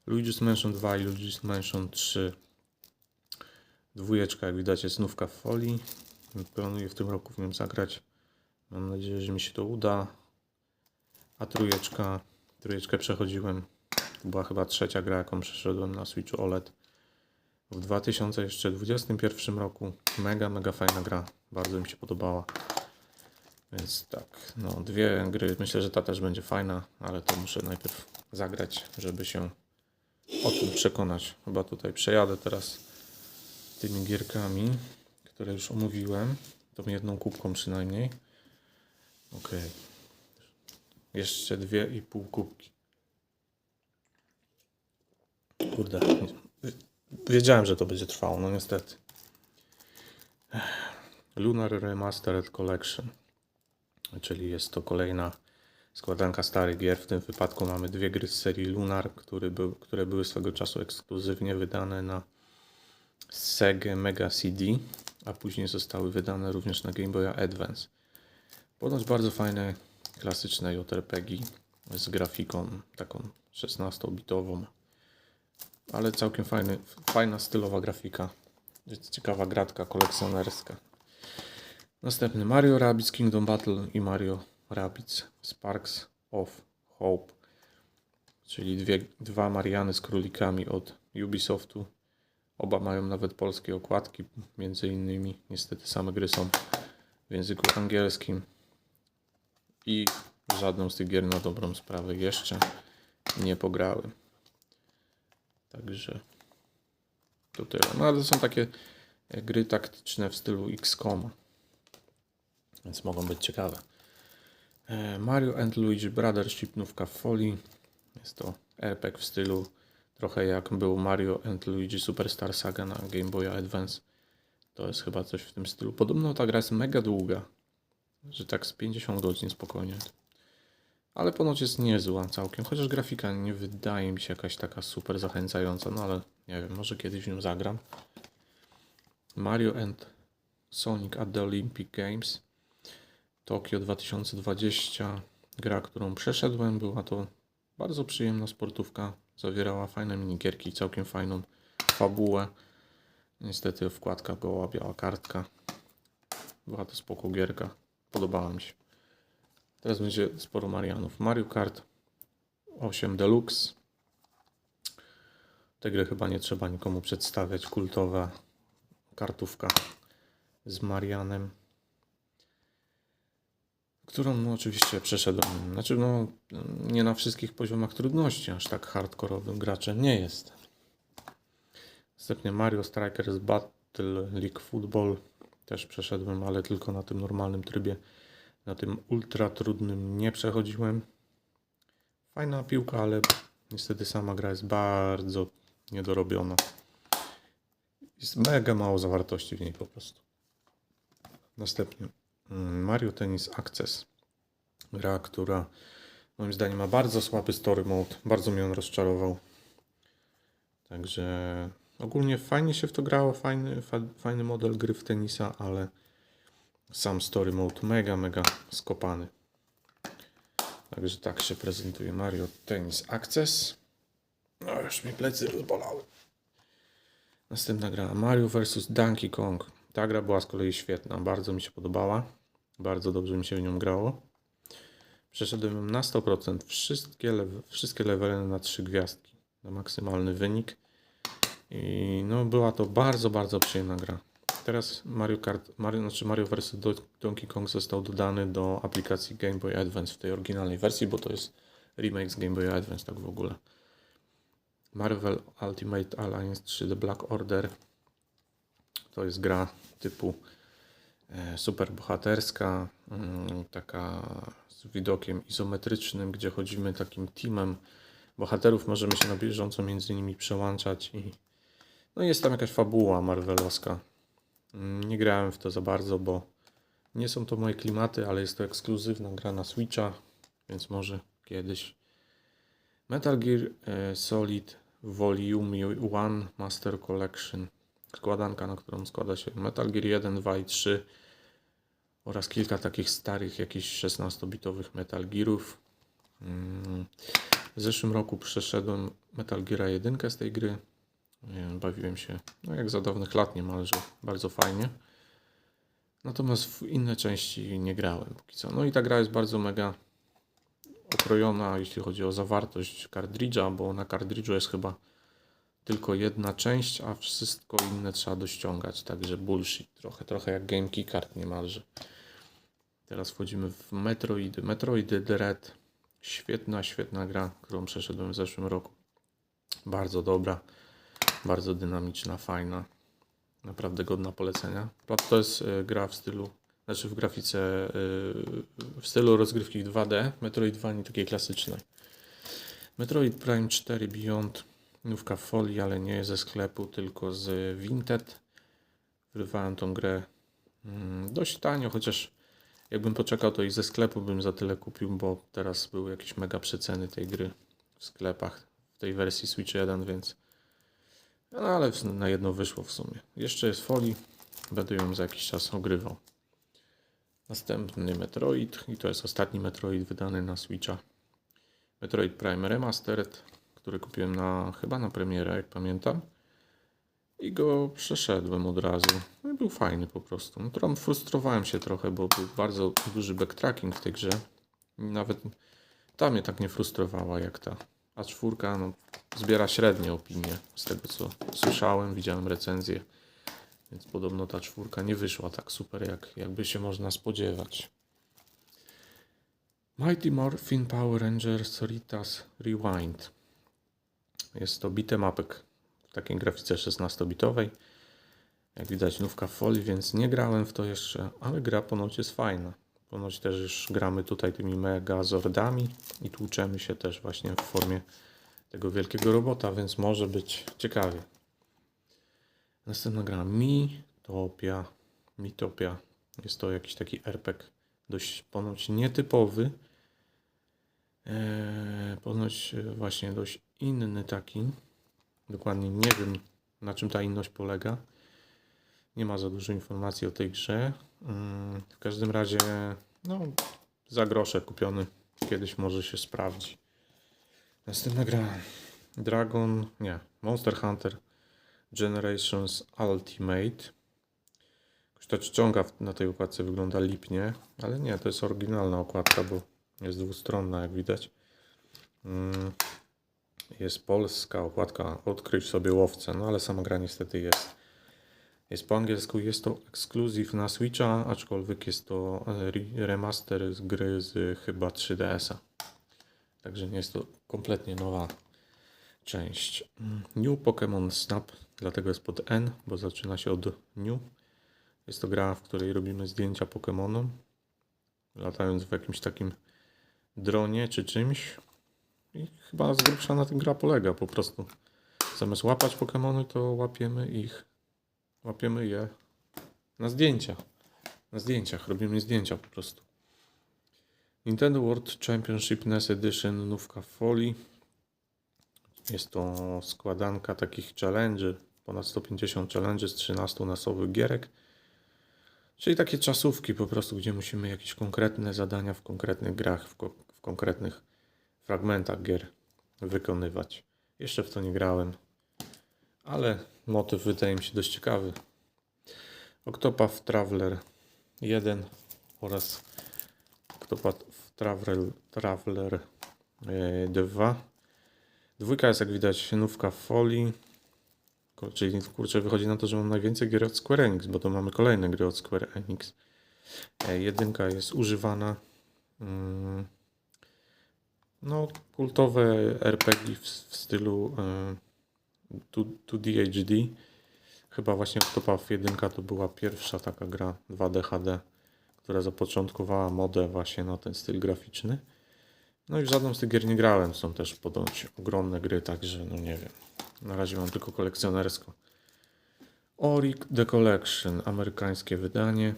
Luigi's Mansion 2 i Luigi's Mansion 3. Dwójeczka, jak widać, jest znówka w folii. Planuję w tym roku w nią zagrać. Mam nadzieję, że mi się to uda. A trójeczkę przechodziłem. To była chyba trzecia gra, jaką przeszedłem na Switchu OLED w 2021 roku. Mega fajna gra. Bardzo mi się podobała. Więc tak, no dwie gry. Myślę, że ta też będzie fajna, ale to muszę najpierw zagrać, żeby się o tym przekonać. Chyba tutaj przejadę teraz tymi gierkami, które już omówiłem. Tą jedną kubką przynajmniej. Ok. Jeszcze 2,5 kubki. Kurde. Wiedziałem, że to będzie trwało, no niestety. Lunar Remastered Collection. Czyli jest to kolejna składanka starych gier. W tym wypadku mamy dwie gry z serii Lunar, które były swego czasu ekskluzywnie wydane na Sega Mega CD, a później zostały wydane również na Game Boya Advance. Ponoć bardzo fajne, klasyczne JRPG z grafiką taką 16-bitową, ale całkiem fajna stylowa grafika. Ciekawa gratka kolekcjonerska. Następny Mario Rabbids Kingdom Battle i Mario Rabbids Sparks of Hope, czyli dwa Mariany z królikami od Ubisoftu. Oba mają nawet polskie okładki, między innymi. Niestety same gry są w języku angielskim i żadną z tych gier na dobrą sprawę jeszcze nie pograłem. Także to tyle. No ale to są takie gry taktyczne w stylu XCOM, więc mogą być ciekawe. Mario and Luigi Brothership nówka w folii. Jest to RPG w stylu trochę jak był Mario and Luigi Superstar Saga na Game Boy Advance. To jest chyba coś w tym stylu. Podobno ta gra jest mega długa, że tak z 50 godzin spokojnie. Ale ponoć jest niezła całkiem, chociaż grafika nie wydaje mi się jakaś taka super zachęcająca, no ale nie wiem, może kiedyś w nią zagram. Mario and Sonic at the Olympic Games Tokio 2020. Gra, którą przeszedłem, była to bardzo przyjemna sportówka. Zawierała fajne minigierki i całkiem fajną fabułę. Niestety wkładka goła, biała kartka. Była to spoko gierka. Podobała mi się. Teraz będzie sporo Marianów. Mario Kart 8 Deluxe. Tę grę chyba nie trzeba nikomu przedstawiać. Kultowa kartówka z Marianem, którą no, oczywiście przeszedłem. Znaczy no, nie na wszystkich poziomach trudności, aż tak hardkorowym graczem nie jest. Następnie Mario Strikers Battle League Football. Też przeszedłem, ale tylko na tym normalnym trybie. Na tym ultra trudnym nie przechodziłem. Fajna piłka, ale niestety sama gra jest bardzo niedorobiona. Jest mega mało zawartości w niej po prostu. Następnie Mario Tennis Access. Gra, która moim zdaniem ma bardzo słaby story mode. Bardzo mnie on rozczarował. Także ogólnie fajnie się w to grało. Fajny model gry w tenisa, ale sam story mode mega skopany. Także tak się prezentuje Mario Tennis Access. No już mi plecy rozbolały. Następna gra Mario vs Donkey Kong. Ta gra była z kolei świetna. Bardzo mi się podobała. Bardzo dobrze mi się w nią grało. Przeszedłem ją na 100%. Wszystkie levele na 3 gwiazdki. Na maksymalny wynik. I no była to bardzo przyjemna gra. Teraz Mario vs Donkey Kong został dodany do aplikacji Game Boy Advance w tej oryginalnej wersji, bo to jest remake z Game Boy Advance, tak w ogóle. Marvel Ultimate Alliance 3 The Black Order. To jest gra typu super bohaterska, taka z widokiem izometrycznym, gdzie chodzimy takim teamem bohaterów, możemy się na bieżąco między nimi przełączać i no jest tam jakaś fabuła marvelowska. Nie grałem w to za bardzo, bo nie są to moje klimaty, ale jest to ekskluzywna gra na Switcha, więc może kiedyś. Metal Gear Solid Volume 1 Master Collection. Składanka, na którą składa się Metal Gear 1, 2 i 3 oraz kilka takich starych, jakichś 16-bitowych Metal Gearów. W zeszłym roku przeszedłem Metal Gear 1 z tej gry. Bawiłem się, no jak za dawnych lat niemalże, bardzo fajnie. Natomiast w inne części nie grałem póki co. No i ta gra jest bardzo mega okrojona, jeśli chodzi o zawartość kartridża, bo na kartridżu jest chyba tylko jedna część, a wszystko inne trzeba dościągać, także bullshit trochę jak Game Keycard niemalże. Teraz wchodzimy w Metroidy. Metroidy Dread, świetna gra, którą przeszedłem w zeszłym roku. Bardzo dobra, bardzo dynamiczna, fajna, naprawdę godna polecenia. To jest gra w stylu, znaczy w grafice, w stylu rozgrywki 2D, Metroidvanii takiej klasycznej. Metroid Prime 4 Beyond, nówka w folii, ale nie ze sklepu, tylko z Vinted. Wyrwałem tą grę dość tanio, chociaż jakbym poczekał, to i ze sklepu bym za tyle kupił, bo teraz były jakieś mega przeceny tej gry w sklepach, w tej wersji Switch 1, więc no ale na jedno wyszło w sumie. Jeszcze jest folii, będę ją za jakiś czas ogrywał. Następny Metroid i to jest ostatni Metroid wydany na Switcha. Metroid Prime Remastered, który kupiłem chyba na premierę, jak pamiętam. I go przeszedłem od razu. No i był fajny po prostu. No, tam frustrowałem się trochę, bo był bardzo duży backtracking w tej grze. I nawet ta mnie tak nie frustrowała jak ta. A czwórka no, zbiera średnie opinie z tego co słyszałem, widziałem recenzję. Więc podobno ta czwórka nie wyszła tak super jakby się można spodziewać. Mighty Morphin Power Ranger Soritas Rewind. Jest to beat'em upek w takiej grafice 16-bitowej. Jak widać nówka w folii, więc nie grałem w to jeszcze, ale gra ponoć jest fajna. Ponoć też już gramy tutaj tymi megazordami i tłuczemy się też właśnie w formie tego wielkiego robota, więc może być ciekawie. Następna gra Miitopia. Miitopia. Jest to jakiś taki RPG dość ponoć nietypowy. Ponoć właśnie dość inny taki. Dokładnie nie wiem, na czym ta inność polega. Nie ma za dużo informacji o tej grze. W każdym razie no, za grosze kupiony. Kiedyś może się sprawdzi. Następna gra Monster Hunter Generations Ultimate. Ta czcionka na tej okładce wygląda lipnie, ale nie, to jest oryginalna okładka, bo jest dwustronna, jak widać. Jest polska okładka, odkryć sobie łowcę, no ale sama gra niestety jest po angielsku. Jest to ekskluzyw na Switcha, aczkolwiek jest to remaster z gry z chyba 3DS-a. Także nie jest to kompletnie nowa część. New Pokémon Snap, dlatego jest pod N, bo zaczyna się od New. Jest to gra, w której robimy zdjęcia Pokémonom, latając w jakimś takim dronie czy czymś. I chyba z grubsza na tym gra polega po prostu. Zamiast łapać Pokémony, to łapiemy je na zdjęcia. Na zdjęciach, robimy zdjęcia po prostu. Nintendo World Championship NES Edition, nówka w folii. Jest to składanka takich challenge'y, ponad 150 challenge'y z 13 NES-owych gierek. Czyli takie czasówki po prostu, gdzie musimy jakieś konkretne zadania w konkretnych grach, w konkretnych fragmentach gier wykonywać. Jeszcze w to nie grałem, ale motyw wydaje mi się dość ciekawy. Octopath Traveler 1 oraz Octopath Traveler 2. Dwójka jest jak widać nówka w folii. Czyli wychodzi na to, że mam najwięcej gier od Square Enix, bo to mamy kolejne gry od Square Enix. Jedynka jest używana. No, kultowe RPG w stylu 2D HD. Chyba właśnie Octopath 1 to była pierwsza taka gra 2D HD, która zapoczątkowała modę właśnie na ten styl graficzny. No i w żadną z tych gier nie grałem. Są też ponoć ogromne gry, także no nie wiem. Na razie mam tylko kolekcjonersko. Ori The Collection, amerykańskie wydanie.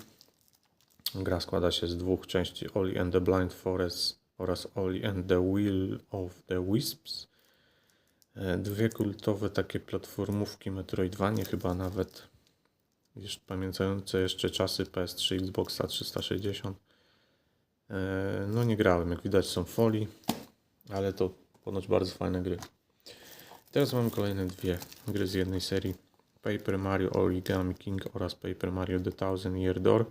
Gra składa się z dwóch części, Ori and the Blind Forest oraz Ori and the Will of the Wisps. Dwie kultowe takie platformówki Metroidvanie, chyba nawet pamiętające jeszcze czasy PS3, Xboxa 360. No nie grałem, jak widać są folii, ale to Ponoć bardzo fajne gry. Teraz mamy kolejne dwie gry z jednej serii. Paper Mario Origami King oraz Paper Mario The Thousand Year Door.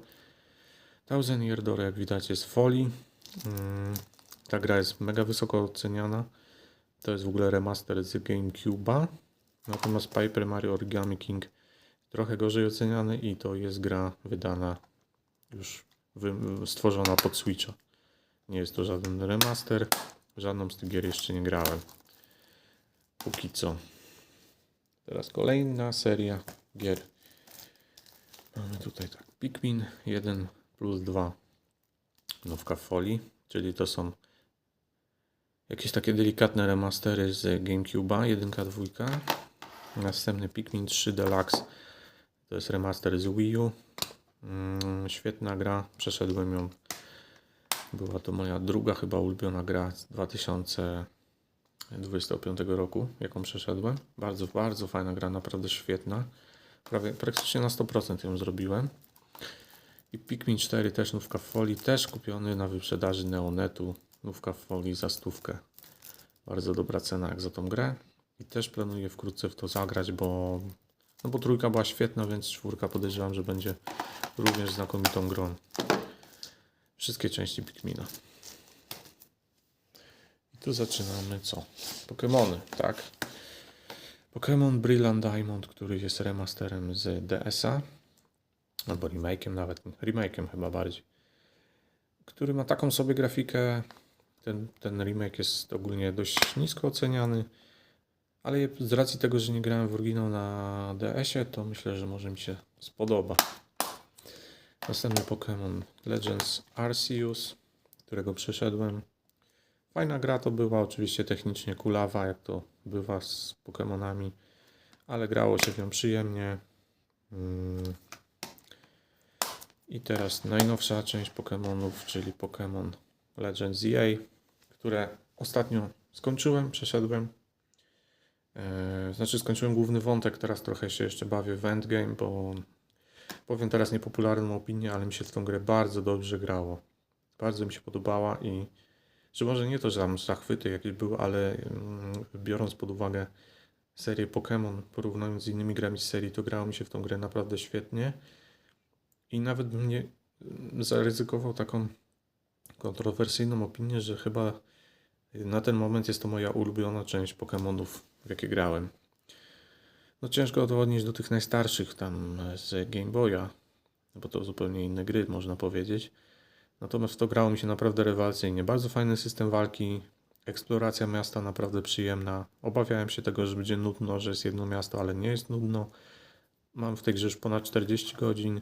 Thousand Year Door, jak widać, jest w folii. Ta gra jest mega wysoko oceniana. To jest w ogóle remaster z GameCube'a. Natomiast Paper Mario Origami King trochę gorzej oceniany i to jest gra wydana już stworzona pod Switcha. Nie jest to żaden remaster. Żadną z tych gier jeszcze nie grałem. Póki co. Teraz kolejna seria gier. Mamy tutaj tak. Pikmin 1+2. Nówka w folii. Czyli to są jakieś takie delikatne remastery z GameCube'a. 1, 2. Następny Pikmin 3 Deluxe. To jest remaster z Wii U. Świetna gra. Przeszedłem ją. Była to moja druga chyba ulubiona gra z 2025 roku, jaką przeszedłem. Bardzo, bardzo fajna gra, naprawdę świetna. Praktycznie na 100% ją zrobiłem. I Pikmin 4 też nówka w folii, też kupiony na wyprzedaży Neonetu. Nówka w folii za 100. Bardzo dobra cena jak za tą grę. I też planuję wkrótce w to zagrać, bo trójka była świetna, więc czwórka podejrzewam, że będzie również znakomitą grą. Wszystkie części Pikmina. I tu zaczynamy co? Pokémony, tak? Pokémon Brilliant Diamond, który jest remasterem z DS-a. Albo remake'iem nawet. Remake'iem chyba bardziej. Który ma taką sobie grafikę. Ten remake jest ogólnie dość nisko oceniany. Ale z racji tego, że nie grałem w oryginał na DS-ie, to myślę, że może mi się spodoba. Następny Pokémon Legends Arceus, którego przeszedłem. Fajna gra to była, oczywiście technicznie kulawa, jak to bywa z Pokémonami, ale grało się w nią przyjemnie. I teraz najnowsza część Pokémonów, czyli Pokémon Legends EA, które ostatnio skończyłem, przeszedłem. Znaczy skończyłem główny wątek, teraz trochę się jeszcze bawię w endgame, bo powiem teraz niepopularną opinię, ale mi się w tą grę bardzo dobrze grało. Bardzo mi się podobała i że może nie to, że tam zachwyty jakieś były, ale biorąc pod uwagę serię Pokémon, porównując z innymi grami z serii, to grało mi się w tą grę naprawdę świetnie. I nawet bym nie zaryzykował taką kontrowersyjną opinię, że chyba na ten moment jest to moja ulubiona część Pokémonów, w jakie grałem. No ciężko to odnieść do tych najstarszych tam z Game Boya, bo to zupełnie inne gry, można powiedzieć. Natomiast w to grało mi się naprawdę rewelacyjnie. Bardzo fajny system walki, eksploracja miasta naprawdę przyjemna. Obawiałem się tego, że będzie nudno, że jest jedno miasto, ale nie jest nudno. Mam w tej grze już ponad 40 godzin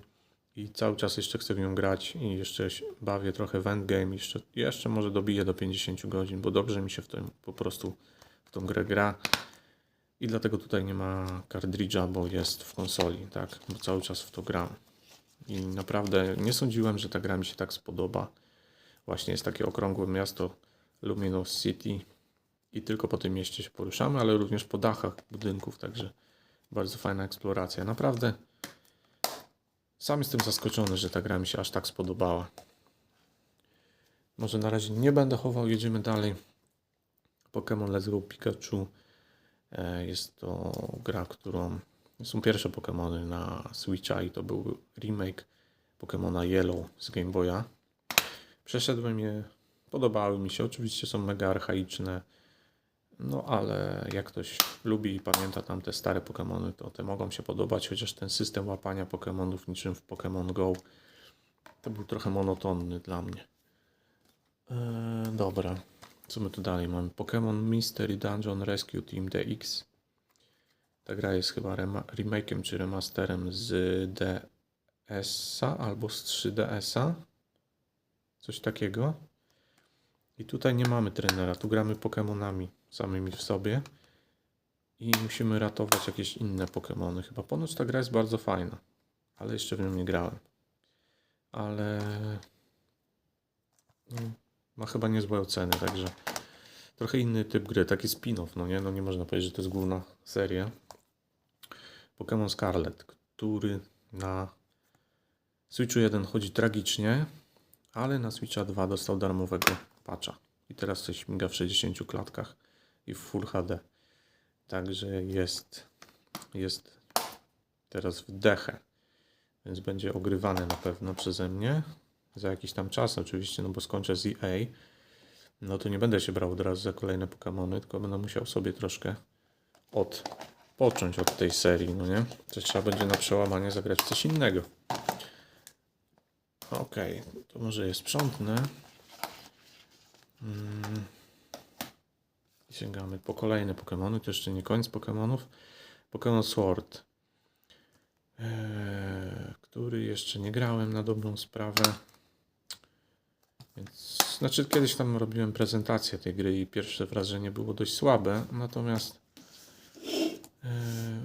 i cały czas jeszcze chcę w nią grać i jeszcze bawię trochę w endgame. Jeszcze może dobiję do 50 godzin, bo dobrze mi się po prostu w tą grę gra. I dlatego tutaj nie ma kartridża, bo jest w konsoli, tak? Bo cały czas w to gram. I naprawdę nie sądziłem, że ta gra mi się tak spodoba. Właśnie jest takie okrągłe miasto Luminous City i tylko po tym mieście się poruszamy, ale również po dachach budynków, także bardzo fajna eksploracja. Naprawdę sam jestem zaskoczony, że ta gra mi się aż tak spodobała. Może na razie nie będę chował, jedziemy dalej. Pokémon Let's Go Pikachu. Jest to gra, są pierwsze Pokémony na Switcha i to był remake Pokémona Yellow z Game Boya. Przeszedłem je, podobały mi się, oczywiście są mega archaiczne, no ale jak ktoś lubi i pamięta tamte stare Pokémony, to te mogą się podobać, chociaż ten system łapania Pokémonów niczym w Pokémon Go to był trochę monotonny dla mnie. Dobra. Co my tu dalej mamy? Pokémon Mystery Dungeon Rescue Team DX. Ta gra jest chyba remake'iem czy remasterem z DS-a albo z 3DS-a. Coś takiego. I tutaj nie mamy trenera. Tu gramy Pokémonami samymi w sobie. I musimy ratować jakieś inne Pokémony. Chyba ponoć ta gra jest bardzo fajna. Ale jeszcze w nią nie grałem. Ale ma chyba niezłe oceny, także trochę inny typ gry, taki spin-off, no nie? No nie można powiedzieć, że to jest główna seria. Pokémon Scarlet, który na Switchu 1 chodzi tragicznie, ale na Switcha 2 dostał darmowego patcha. I teraz coś śmiga w 60 klatkach. i w Full HD. Także jest teraz w dechę, więc będzie ogrywane na pewno przeze mnie za jakiś tam czas oczywiście, no bo skończę z EA, no to nie będę się brał od razu za kolejne Pokémony, tylko będę musiał sobie troszkę odpocząć od tej serii, no nie? To trzeba będzie na przełamanie zagrać w coś innego. Okej, to może je sprzątnę. Sięgamy po kolejne Pokémony, to jeszcze nie koniec Pokémonów. Pokémon Sword, który jeszcze nie grałem na dobrą sprawę. Więc, znaczy kiedyś tam robiłem prezentację tej gry i pierwsze wrażenie było dość słabe, natomiast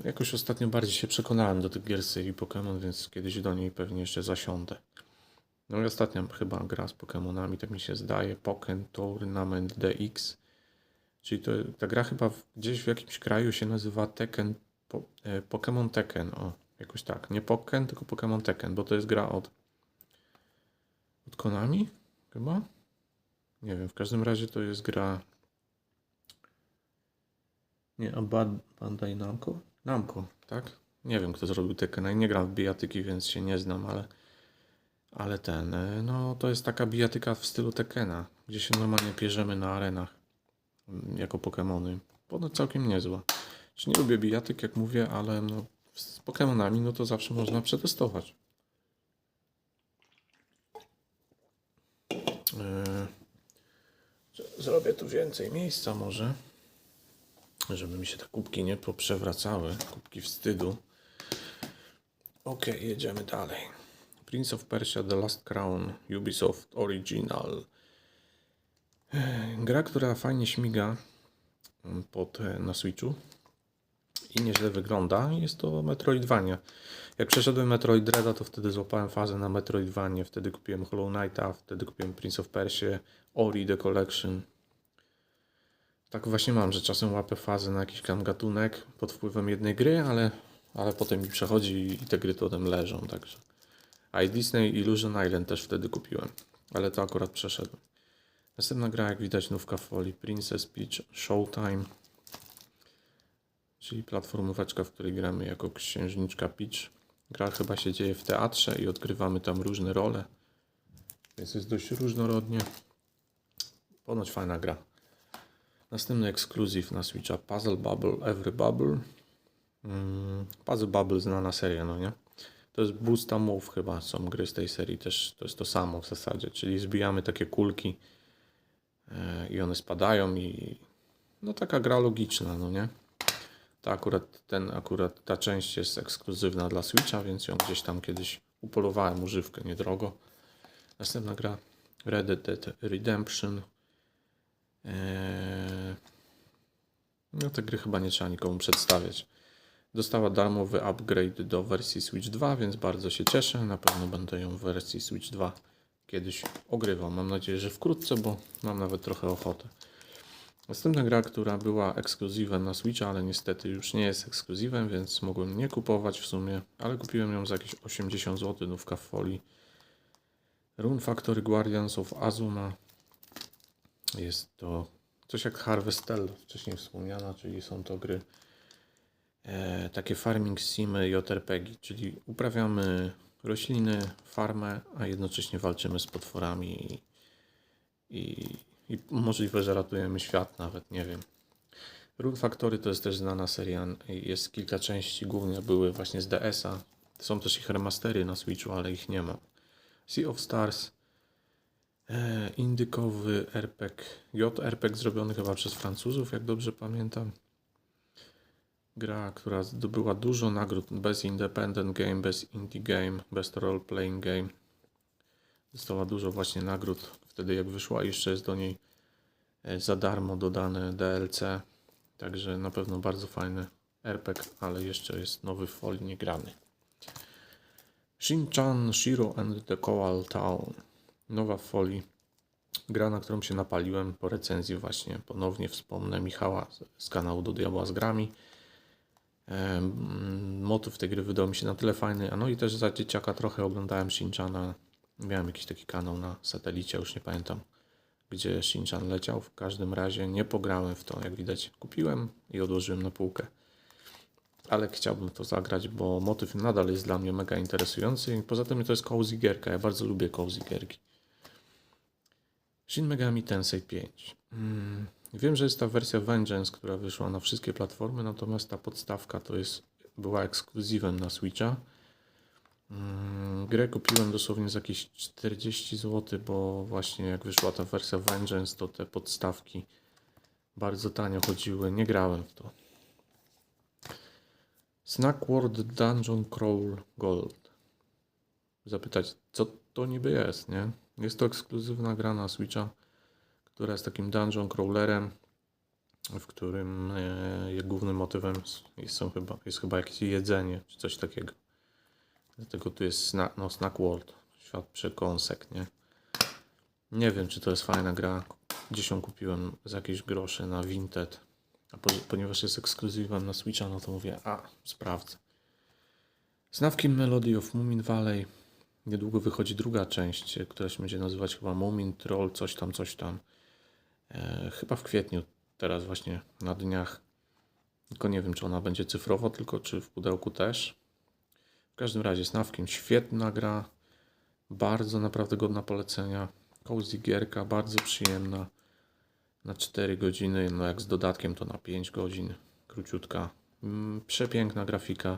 jakoś ostatnio bardziej się przekonałem do tych gier serii Pokémon, więc kiedyś do niej pewnie jeszcze zasiądę. No i ostatnia chyba gra z Pokémonami, tak mi się zdaje, Pokémon Tournament DX. Czyli ta gra chyba gdzieś w jakimś kraju się nazywa Tekken, Pokémon Tekken, o, jakoś tak. Nie Pokken, tylko Pokémon Tekken, bo to jest gra od Konami chyba? Nie wiem, w każdym razie to jest gra... Nie, a Bandai Namco? Namco, tak? Nie wiem, kto zrobił Tekkena i nie gram w bijatyki, więc się nie znam, ale no to jest taka bijatyka w stylu Tekkena, gdzie się normalnie pierzemy na arenach jako Pokémony. Ponoć całkiem niezła. Czy nie lubię bijatyk, jak mówię, ale no, z Pokémonami no to zawsze można przetestować. Zrobię tu więcej miejsca może, żeby mi się te kubki nie poprzewracały, kubki wstydu. Ok, jedziemy dalej. Prince of Persia The Last Crown, Ubisoft Original. Gra, która fajnie śmiga na Switchu i nieźle wygląda. Jest to Metroidvania. Jak przeszedłem Metroid Dreada, to wtedy złapałem fazę na Metroidvanie. Wtedy kupiłem Hollow Knighta, wtedy kupiłem Prince of Persia, Ori The Collection. Tak właśnie mam, że czasem łapę fazę na jakiś tam gatunek pod wpływem jednej gry, ale potem mi przechodzi i te gry potem leżą. Także. A i Disney Illusion Island też wtedy kupiłem, ale to akurat przeszedłem. Następna gra, jak widać, nówka w folii, Princess Peach Showtime, czyli platformóweczka, w której gramy jako księżniczka Peach. Gra chyba się dzieje w teatrze i odgrywamy tam różne role, więc jest dość różnorodnie. Ponoć fajna gra. Następny ekskluzyw na Switcha, Puzzle Bubble Every Bubble. Puzzle Bubble znana seria, no nie? To jest Boost a Move chyba, są gry z tej serii, też to jest to samo w zasadzie, czyli zbijamy takie kulki i one spadają i no taka gra logiczna, no nie? Akurat ta część jest ekskluzywna dla Switcha, więc ją gdzieś tam kiedyś upolowałem używkę niedrogo. Następna gra Red Dead Redemption. No te gry chyba nie trzeba nikomu przedstawiać. Dostała darmowy upgrade do wersji Switch 2, więc bardzo się cieszę. Na pewno będę ją w wersji Switch 2 kiedyś ogrywał. Mam nadzieję, że wkrótce, bo mam nawet trochę ochotę. Następna gra, która była ekskluzywem na Switcha, ale niestety już nie jest ekskluzywem, więc mogłem nie kupować w sumie, ale kupiłem ją za jakieś 80 zł, nówka w folii. Rune Factory Guardians of Azuma. Jest to coś jak Harvestella, wcześniej wspomniana, czyli są to gry takie farming simy i JRPG, czyli uprawiamy rośliny, farmę, a jednocześnie walczymy z potworami i możliwe, że ratujemy świat nawet, nie wiem. Rune Factory to jest też znana seria, jest kilka części, głównie były właśnie z DS-a. Są też ich remastery na Switchu, ale ich nie ma. Sea of Stars, indykowy RPG, JRPG zrobiony chyba przez Francuzów, jak dobrze pamiętam. Gra, która zdobyła dużo nagród, Best Independent Game, Best Indie Game, Best Role Playing Game. Dostała dużo właśnie nagród wtedy jak wyszła, jeszcze jest do niej za darmo dodane DLC, także na pewno bardzo fajny RPG, ale jeszcze jest nowy w folii niegrany. Shin-Chan Shiro and the Koal Town, nowa w folii, gra, na którą się napaliłem po recenzji właśnie, ponownie wspomnę Michała z kanału Do Diabła z Grami. Motyw tej gry wydał mi się na tyle fajny, no i też za dzieciaka trochę oglądałem Shin-Chana, miałem jakiś taki kanał na satelicie, już nie pamiętam gdzie Shinchan leciał. W każdym razie nie pograłem w to, jak widać. Kupiłem i odłożyłem na półkę. Ale chciałbym to zagrać, bo motyw nadal jest dla mnie mega interesujący i poza tym to jest cozy gierka. Ja bardzo lubię cozy gierki. Shin Megami Tensei 5. Wiem, że jest ta wersja Vengeance, która wyszła na wszystkie platformy, natomiast ta podstawka była ekskluzywem na Switcha. Grę kupiłem dosłownie za jakieś 40 zł, bo właśnie jak wyszła ta wersja Vengeance, to te podstawki bardzo tanio chodziły. Nie grałem w to. Snack World Dungeon Crawl Gold. Zapytać, co to niby jest, nie? Jest to ekskluzywna gra na Switcha, która jest takim dungeon crawlerem, w którym głównym motywem jest chyba jakieś jedzenie, czy coś takiego. Dlatego tu jest Snack World, świat przekąsek, nie? Nie wiem, czy to jest fajna gra. Gdzieś ją kupiłem za jakieś grosze na Vinted. A ponieważ jest ekskluzywem na Switcha, no to mówię, sprawdzę. Znawki Melody of Moomin Valley. Niedługo wychodzi druga część, która się będzie nazywać chyba Moomin Troll, coś tam, coś tam. Chyba w kwietniu, teraz właśnie na dniach. Tylko nie wiem, czy ona będzie cyfrowo, tylko czy w pudełku też. W każdym razie Snawkiem świetna gra. Bardzo naprawdę godna polecenia. Cozy gierka, bardzo przyjemna. Na 4 godziny, no jak z dodatkiem to na 5 godzin. Króciutka. Przepiękna grafika.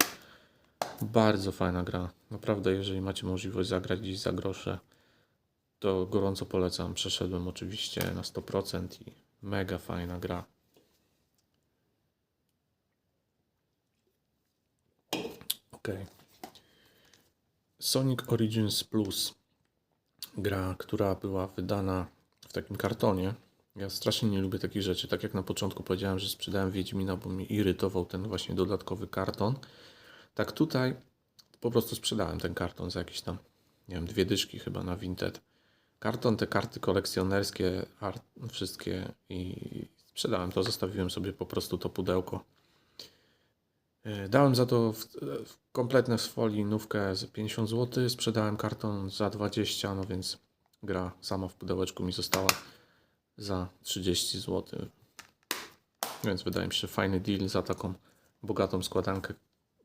Bardzo fajna gra. Naprawdę, jeżeli macie możliwość zagrać gdzieś za grosze, to gorąco polecam. Przeszedłem oczywiście na 100% i mega fajna gra. Ok. Sonic Origins Plus. Gra, która była wydana w takim kartonie. Ja strasznie nie lubię takich rzeczy. Tak jak na początku powiedziałem, że sprzedałem Wiedźmina, bo mnie irytował ten właśnie dodatkowy karton. Tak tutaj po prostu sprzedałem ten karton za jakieś tam, nie wiem, 2 dyszki chyba na Vinted. Karton, te karty kolekcjonerskie, wszystkie i sprzedałem to, zostawiłem sobie po prostu to pudełko. Dałem za to kompletne z folii nówkę za 50 zł, sprzedałem karton za 20, no więc gra sama w pudełeczku mi została za 30 zł. Więc wydaje mi się, że fajny deal za taką bogatą składankę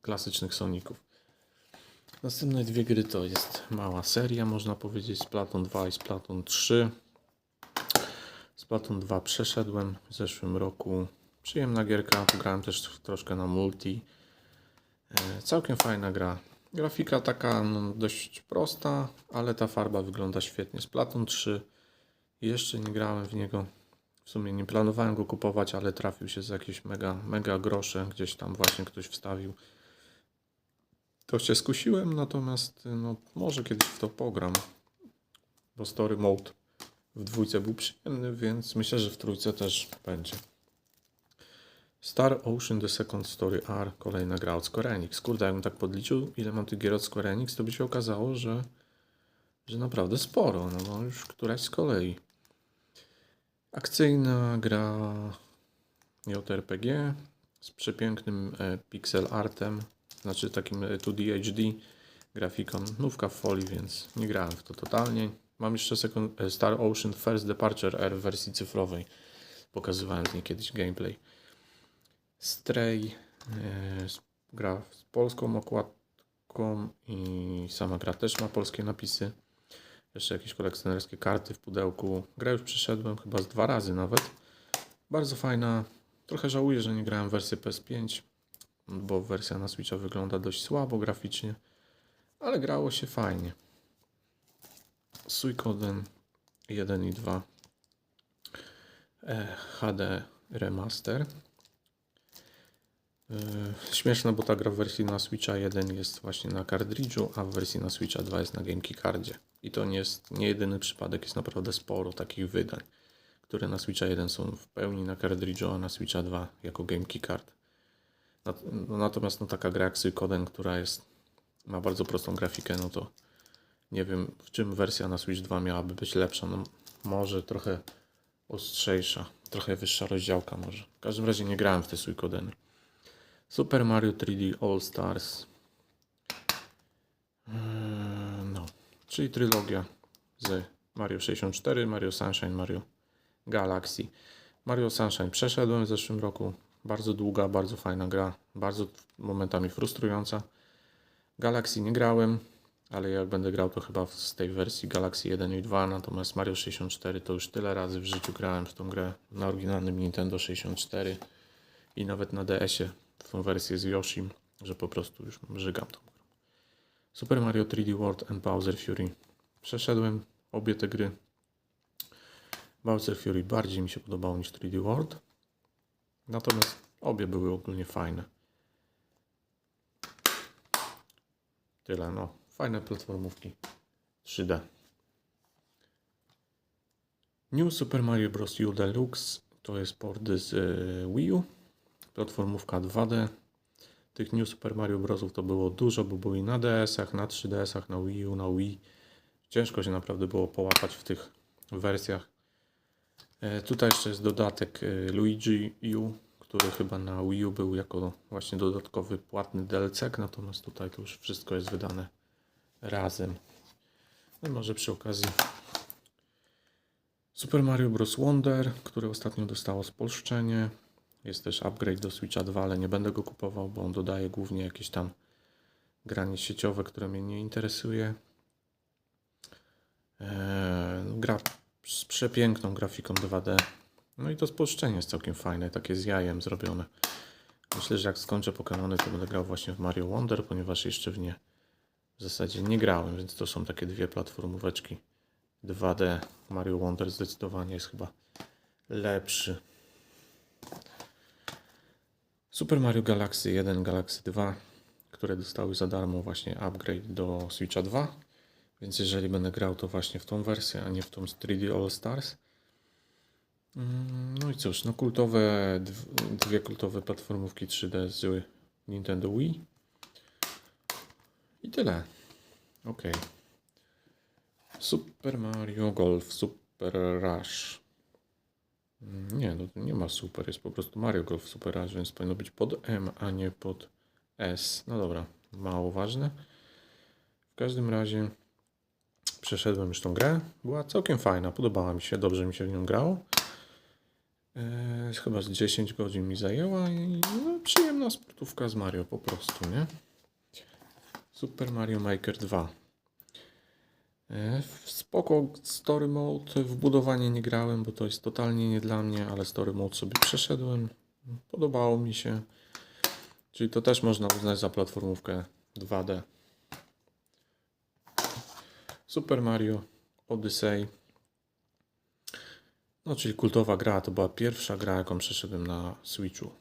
klasycznych Soniców. Następne 2 gry to jest mała seria, można powiedzieć, Splatoon 2 i Splatoon 3. Splatoon 2 przeszedłem w zeszłym roku. Przyjemna gierka, pograłem też troszkę na multi. Całkiem fajna gra. Grafika taka dość prosta, ale ta farba wygląda świetnie. Splatoon 3 jeszcze nie grałem w niego. W sumie nie planowałem go kupować, ale trafił się za jakieś mega grosze. Gdzieś tam właśnie ktoś wstawił. To się skusiłem, natomiast może kiedyś w to pogram. Bo Story Mode w 2 był przyjemny, więc myślę, że w 3 też będzie. Star Ocean The Second Story R, kolejna gra od Square Enix. Kurde, jakbym tak podliczył, ile mam tych gier od Square Enix, to by się okazało, że naprawdę sporo. No bo już któraś z kolei. Akcyjna gra JRPG z przepięknym pixel artem, znaczy takim 2D HD grafiką. Nówka w folii, więc nie grałem w to totalnie. Mam jeszcze Star Ocean First Departure R w wersji cyfrowej. Pokazywałem z niej kiedyś gameplay. Stray, gra z polską okładką i sama gra też ma polskie napisy. Jeszcze jakieś kolekcjonerskie karty w pudełku. Grę już przeszedłem chyba z 2 razy nawet. Bardzo fajna. Trochę żałuję, że nie grałem w wersję PS5, bo wersja na Switcha wygląda dość słabo graficznie, ale grało się fajnie. Suikoden 1 i 2 HD Remaster. Śmieszne, bo ta gra w wersji na Switcha 1 jest właśnie na kartridżu, a w wersji na Switcha 2 jest na GameKey Cardzie. I to nie jest nie jedyny przypadek, jest naprawdę sporo takich wydań, które na Switcha 1 są w pełni na kartridżu, a na Switcha 2 jako GameKey Card. Natomiast taka gra jak Suikoden, która ma bardzo prostą grafikę, no to nie wiem, w czym wersja na Switch 2 miałaby być lepsza. No, może trochę ostrzejsza, trochę wyższa rozdziałka może. W każdym razie nie grałem w te Suikodeny. Super Mario 3D All Stars. Czyli trylogia z Mario 64, Mario Sunshine, Mario Galaxy. Mario Sunshine przeszedłem w zeszłym roku. Bardzo długa, bardzo fajna gra. Bardzo momentami frustrująca. Galaxy nie grałem, ale jak będę grał to chyba z tej wersji Galaxy 1 i 2. Natomiast Mario 64 to już tyle razy w życiu grałem w tą grę na oryginalnym Nintendo 64 i nawet na DS-ie w tą wersję z Yoshim, że po prostu już żygam tą grą. Super Mario 3D World and Bowser Fury. Przeszedłem obie te gry. Bowser Fury bardziej mi się podobało niż 3D World. Natomiast obie były ogólnie fajne. Tyle, no. Fajne platformówki 3D. New Super Mario Bros. U Deluxe to jest port z Wii U. Platformówka 2D. Tych New Super Mario Brosów to było dużo, bo były na DS-ach, na 3DS-ach, na Wii U, na Wii. Ciężko się naprawdę było połapać w tych wersjach. Tutaj jeszcze jest dodatek Luigi U, który chyba na Wii U był jako właśnie dodatkowy płatny DLC, natomiast tutaj to już wszystko jest wydane razem. No i może przy okazji Super Mario Bros. Wonder, które ostatnio dostało spolszczenie. Jest też upgrade do Switcha 2, ale nie będę go kupował, bo on dodaje głównie jakieś tam granie sieciowe, które mnie nie interesuje. Gra z przepiękną grafiką 2D. No i to spolszczenie jest całkiem fajne, takie z jajem zrobione. Myślę, że jak skończę Pokémony, to będę grał właśnie w Mario Wonder, ponieważ jeszcze w nie w zasadzie nie grałem, więc to są takie dwie platformóweczki 2D. Mario Wonder zdecydowanie jest chyba lepszy. Super Mario Galaxy 1, Galaxy 2, które dostały za darmo właśnie upgrade do Switcha 2. Więc jeżeli będę grał, to właśnie w tą wersję, a nie w tą 3D All Stars. No i cóż, no dwie kultowe platformówki 3D z Nintendo Wii. I tyle. Ok. Super Mario Golf, Super Rush. Nie, no nie ma Super, jest po prostu Mario Golf Super Rush, więc powinno być pod M, a nie pod S. No dobra, mało ważne. W każdym razie przeszedłem już tą grę. Była całkiem fajna, podobała mi się, dobrze mi się w nią grało. Chyba z 10 godzin mi zajęła i no, przyjemna sportówka z Mario po prostu, nie? Super Mario Maker 2. Spoko Story Mode, w budowanie nie grałem, bo to jest totalnie nie dla mnie, ale Story Mode sobie przeszedłem. Podobało mi się. Czyli to też można uznać za platformówkę 2D. Super Mario Odyssey. No, czyli kultowa gra, to była pierwsza gra, jaką przeszedłem na Switchu.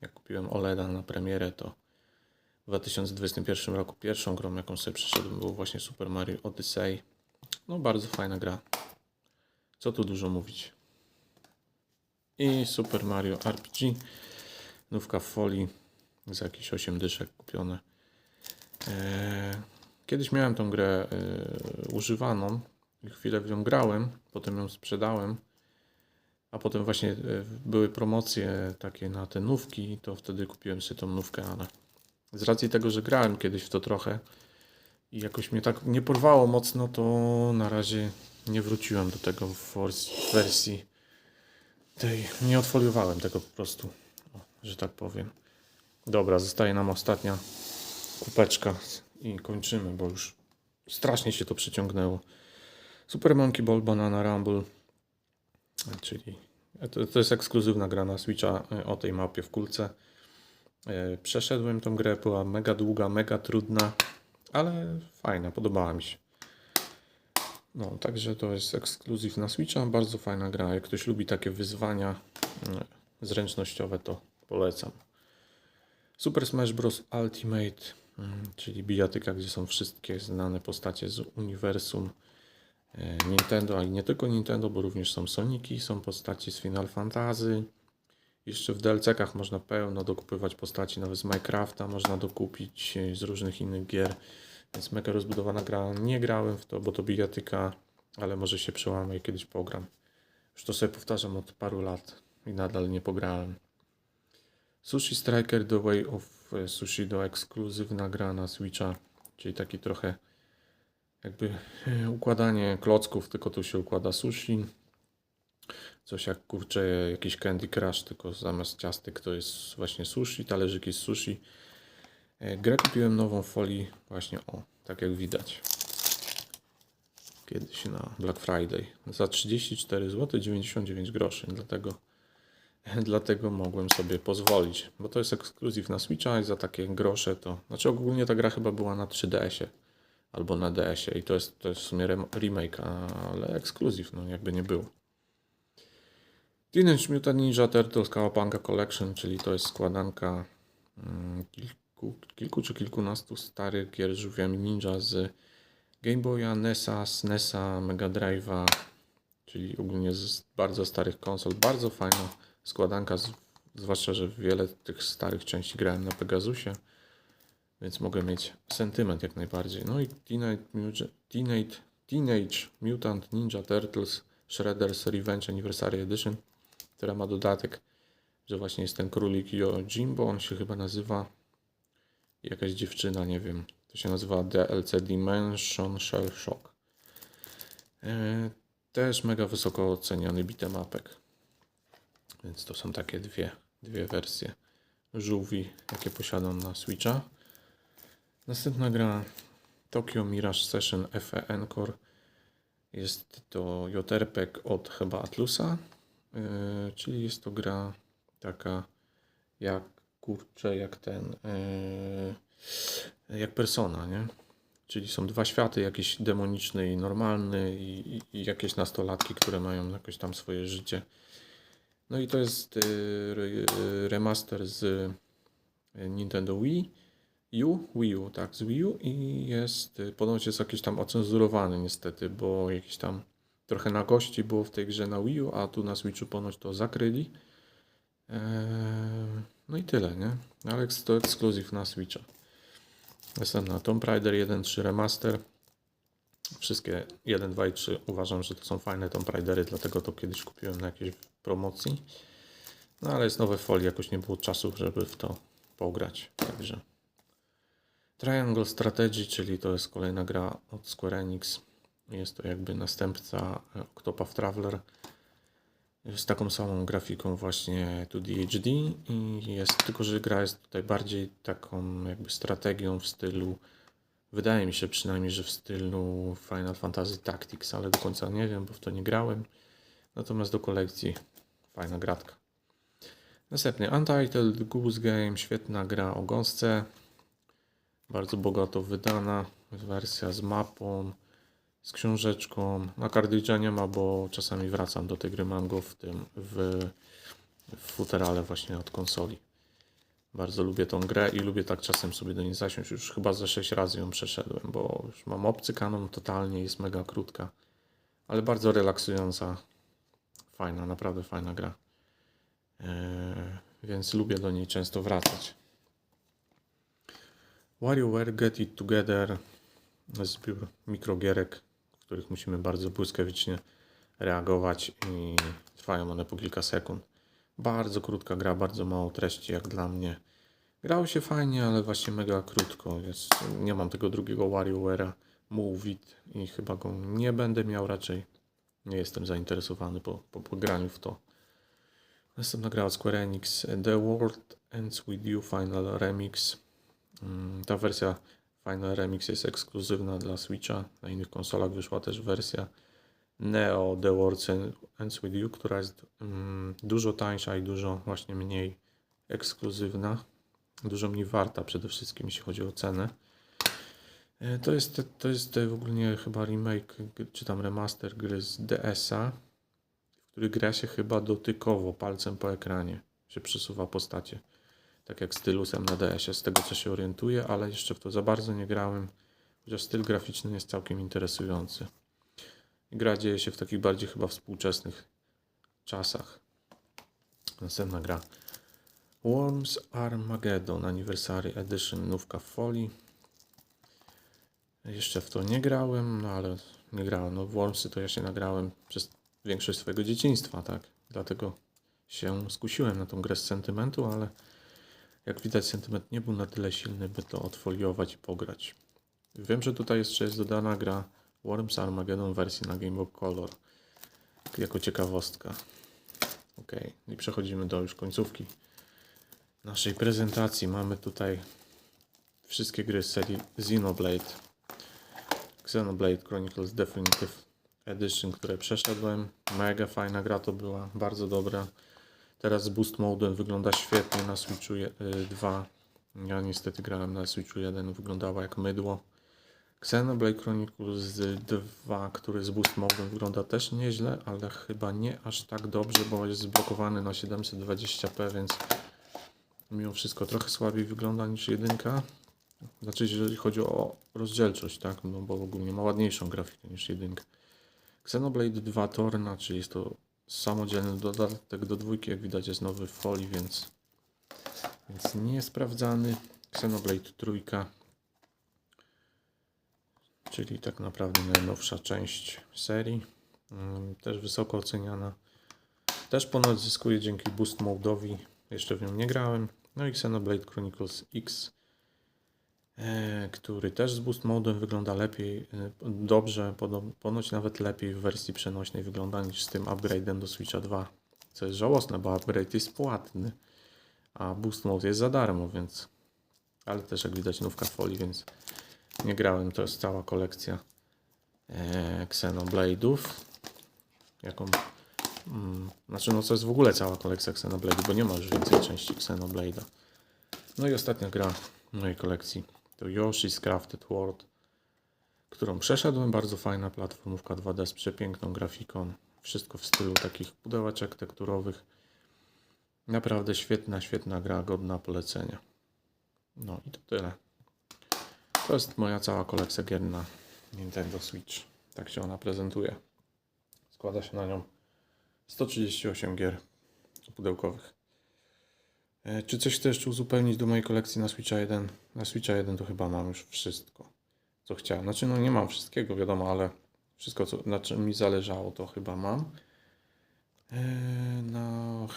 Jak kupiłem OLEDa na premierę, to w 2021 roku pierwszą grą, jaką sobie przeszedłem, było właśnie Super Mario Odyssey. No, bardzo fajna gra. Co tu dużo mówić. I Super Mario RPG. Nówka w folii. Za jakieś 8 dyszek kupione. Kiedyś miałem tą grę używaną. I chwilę w nią grałem. Potem ją sprzedałem. A potem właśnie były promocje takie na te nówki. To wtedy kupiłem sobie tą nówkę, ale z racji tego, że grałem kiedyś w to trochę i jakoś mnie tak nie porwało mocno, to na razie nie wróciłem do tego w wersji tej. Nie odfoliowałem tego po prostu, że tak powiem. Dobra, zostaje nam ostatnia kupeczka i kończymy, bo już strasznie się to przeciągnęło. Super Monkey Ball Banana Rumble, czyli to jest ekskluzywna gra na Switcha o tej mapie w kulce. Przeszedłem tą grę, była mega długa, mega trudna, ale fajna, podobała mi się. No, także to jest ekskluzyw na Switcha, bardzo fajna gra. Jak ktoś lubi takie wyzwania zręcznościowe, to polecam. Super Smash Bros. Ultimate, czyli bijatyka, gdzie są wszystkie znane postacie z uniwersum Nintendo, ale nie tylko Nintendo, bo również są Soniki, są postaci z Final Fantasy. Jeszcze w DLC-kach można pełno dokupywać postaci, nawet z Minecrafta można dokupić z różnych innych gier. Więc mega rozbudowana gra. Nie grałem w to, bo to bijatyka, ale może się przełamę i kiedyś pogram. Już to sobie powtarzam od paru lat i nadal nie pograłem. Sushi Striker The Way of Sushido, ekskluzywna gra na Switcha, czyli taki trochę jakby układanie klocków, tylko tu się układa sushi. Coś jak kurczę jakiś Candy Crush, tylko zamiast ciastek to jest właśnie sushi, talerzyki z sushi. Grę kupiłem nową w folii właśnie tak jak widać. Kiedyś na Black Friday za 34 zł 99 groszy, dlatego mogłem sobie pozwolić, bo to jest ekskluzyw na Switcha i za takie grosze to, znaczy ogólnie ta gra chyba była na 3DS-ie albo na DS-ie i to jest w sumie remake, ale ekskluzyw, no jakby nie było. Teenage Mutant Ninja Turtles Cowabunga Collection, czyli to jest składanka kilku czy kilkunastu starych gier z żółwiami ninja z Game Boya, NES-a, SNES-a, Mega Drive'a, czyli ogólnie z bardzo starych konsol. Bardzo fajna składanka, zwłaszcza, że wiele tych starych części grałem na Pegasusie, więc mogę mieć sentyment jak najbardziej. No i Teenage Mutant Ninja Turtles Shredder's Revenge Anniversary Edition, która ma dodatek, że właśnie jest ten królik Yojimbo, on się chyba nazywa, jakaś dziewczyna, nie wiem, to się nazywa DLC Dimension Shell Shock. Też mega wysoko oceniony beatemapek. Więc to są takie dwie wersje żółwi, jakie posiadam na Switcha. Następna gra Tokyo Mirage Session FE Encore. Jest to JRPG od chyba Atlusa, czyli jest to gra taka jak jak Persona, nie? Czyli są dwa światy, jakiś demoniczny i normalny i jakieś nastolatki, które mają jakoś tam swoje życie. No i to jest remaster z Nintendo Wii U, tak, z Wii U i ponoć jest jakiś tam ocenzurowany niestety, bo jakiś tam trochę nagości było w tej grze na Wii U, a tu na Switchu ponoć to zakryli. No i tyle, nie? Ale to ekskluzyw na Switcha. Następna Tomb Raider 1.3 Remaster. Wszystkie 1, 2 i 3 uważam, że to są fajne Tomb Raidery, dlatego to kiedyś kupiłem na jakiejś promocji. No ale jest nowe folie, jakoś nie było czasu, żeby w to pograć. Także Triangle Strategy, czyli to jest kolejna gra od Square Enix. Jest to jakby następca Octopath Traveler. Z taką samą grafiką właśnie 2D HD i tylko że gra jest tutaj bardziej taką jakby strategią w stylu, wydaje mi się przynajmniej, że w stylu Final Fantasy Tactics, ale do końca nie wiem, bo w to nie grałem. Natomiast do kolekcji fajna gratka. Następnie Untitled Goose Game, świetna gra o gąsce, bardzo bogato wydana, wersja z mapą, z książeczką. Na kartridża nie ma, bo czasami wracam do tej gry, mam go w futerale właśnie od konsoli. Bardzo lubię tą grę i lubię tak czasem sobie do niej zasiąść. Już chyba ze 6 razy ją przeszedłem, bo już mam obcykaną totalnie, jest mega krótka, ale bardzo relaksująca, fajna, naprawdę fajna gra. Więc lubię do niej często wracać. WarioWare Get It Together, zbiór mikrogierek, w których musimy bardzo błyskawicznie reagować i trwają one po kilka sekund. Bardzo krótka gra, bardzo mało treści jak dla mnie. Grało się fajnie, ale właśnie mega krótko. Nie mam tego drugiego WarioWare'a Move It i chyba go nie będę miał raczej. Nie jestem zainteresowany po graniu w to. Następna gra od Square Enix, The World Ends With You Final Remix. Ta wersja Final Remix jest ekskluzywna dla Switcha. Na innych konsolach wyszła też wersja Neo The World Ends With You, która jest dużo tańsza i dużo właśnie mniej ekskluzywna. Dużo mniej warta przede wszystkim, jeśli chodzi o cenę. To jest ogólnie chyba remake, czy tam remaster gry z DS-a, w której gra się chyba dotykowo, palcem po ekranie się przesuwa postacie. Tak jak stylusem na DS-ie, z tego co się orientuję, ale jeszcze w to za bardzo nie grałem, chociaż styl graficzny jest całkiem interesujący. Gra dzieje się w takich bardziej chyba współczesnych czasach. Następna gra Worms Armageddon Anniversary Edition, nówka w folii. Jeszcze w to nie grałem, no ale nie grałem. No w Wormsy to ja się nagrałem przez większość swojego dzieciństwa, tak? Dlatego się skusiłem na tą grę z sentymentu, ale jak widać sentyment nie był na tyle silny, by to odfoliować i pograć. Wiem, że tutaj jeszcze jest dodana gra Worms Armageddon w wersji na Game Boy Color. Jako ciekawostka. Ok, i przechodzimy do już końcówki naszej prezentacji. Mamy tutaj wszystkie gry z serii Xenoblade. Xenoblade Chronicles Definitive Edition, które przeszedłem. Mega fajna gra to była, bardzo dobra. Teraz z Boost Modem wygląda świetnie na Switchu 2. Ja niestety grałem na Switchu 1, wyglądała jak mydło. Xenoblade Chronicles 2, który z Boost Modem wygląda też nieźle, ale chyba nie aż tak dobrze, bo jest zblokowany na 720p, więc mimo wszystko trochę słabiej wygląda niż jedynka. Znaczy, jeżeli chodzi o rozdzielczość, tak, no bo ogólnie ma ładniejszą grafikę niż jedynka. Xenoblade 2 Torna, czyli jest to samodzielny dodatek do dwójki, jak widać jest nowy w folii, więc niesprawdzany. Xenoblade 3, czyli tak naprawdę najnowsza część serii, też wysoko oceniana. Też ponoć zyskuje dzięki Boost Mode'owi, jeszcze w nią nie grałem. No i Xenoblade Chronicles X, który też z Boost Modem wygląda lepiej, dobrze, ponoć nawet lepiej w wersji przenośnej wygląda niż z tym upgrade'em do Switcha 2. Co jest żałosne, bo upgrade jest płatny, a Boost Mode jest za darmo, więc... Ale też jak widać nówka folii, więc nie grałem. To jest cała kolekcja Xenoblade'ów. Jaką... Znaczy, no to jest w ogóle cała kolekcja Xenoblade'ów, bo nie ma już więcej części Xenoblade'a. No i ostatnia gra w mojej kolekcji to Yoshi's Crafted World, którą przeszedłem. Bardzo fajna platformówka 2D z przepiękną grafiką. Wszystko w stylu takich pudełeczek tekturowych. Naprawdę świetna gra, godna polecenia. No i to tyle. To jest moja cała kolekcja gier na Nintendo Switch. Tak się ona prezentuje. Składa się na nią 138 gier pudełkowych. Czy coś chcę jeszcze uzupełnić do mojej kolekcji na Switcha 1? Na Switcha 1 to chyba mam już wszystko, co chciałem. Znaczy, no nie mam wszystkiego, wiadomo, ale wszystko, na czym mi zależało, to chyba mam. No,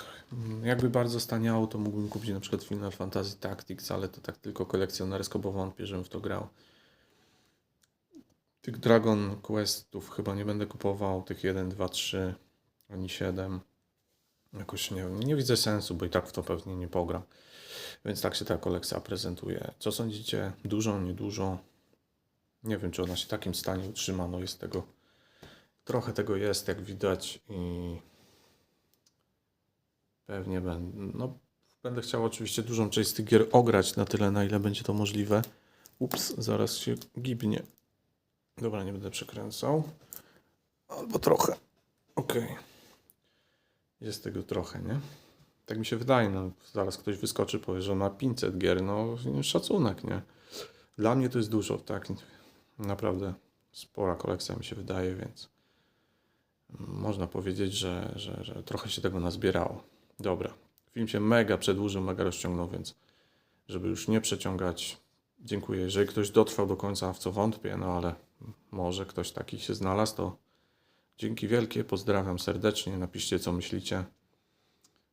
jakby bardzo staniało, to mógłbym kupić na przykład Final Fantasy Tactics, ale to tak tylko kolekcjonersko, bo wątpię, żebym w to grał. Tych Dragon Questów chyba nie będę kupował, tych 1, 2, 3, ani 7. Jakoś nie widzę sensu, bo i tak w to pewnie nie pogram. Więc tak się ta kolekcja prezentuje. Co sądzicie? Dużo, niedużo? Nie wiem, czy ona się w takim stanie utrzyma. No jest tego, trochę tego jest, jak widać, i pewnie będę chciał oczywiście dużą część z tych gier ograć na tyle, na ile będzie to możliwe. Ups, zaraz się gibnie. Dobra, nie będę przekręcał. Albo trochę. Okej. Jest tego trochę, nie? Tak mi się wydaje, no zaraz ktoś wyskoczy, powie, że ma 500 gier, no szacunek, nie? Dla mnie to jest dużo, tak? Naprawdę spora kolekcja mi się wydaje, więc można powiedzieć, że trochę się tego nazbierało. Dobra, film się mega przedłużył, mega rozciągnął, więc żeby już nie przeciągać, dziękuję. Jeżeli ktoś dotrwał do końca, w co wątpię, no ale może ktoś taki się znalazł, to dzięki wielkie, pozdrawiam serdecznie, napiszcie, co myślicie.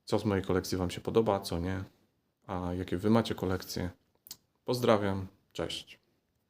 Co z mojej kolekcji Wam się podoba, co nie, a jakie Wy macie kolekcje. Pozdrawiam, cześć.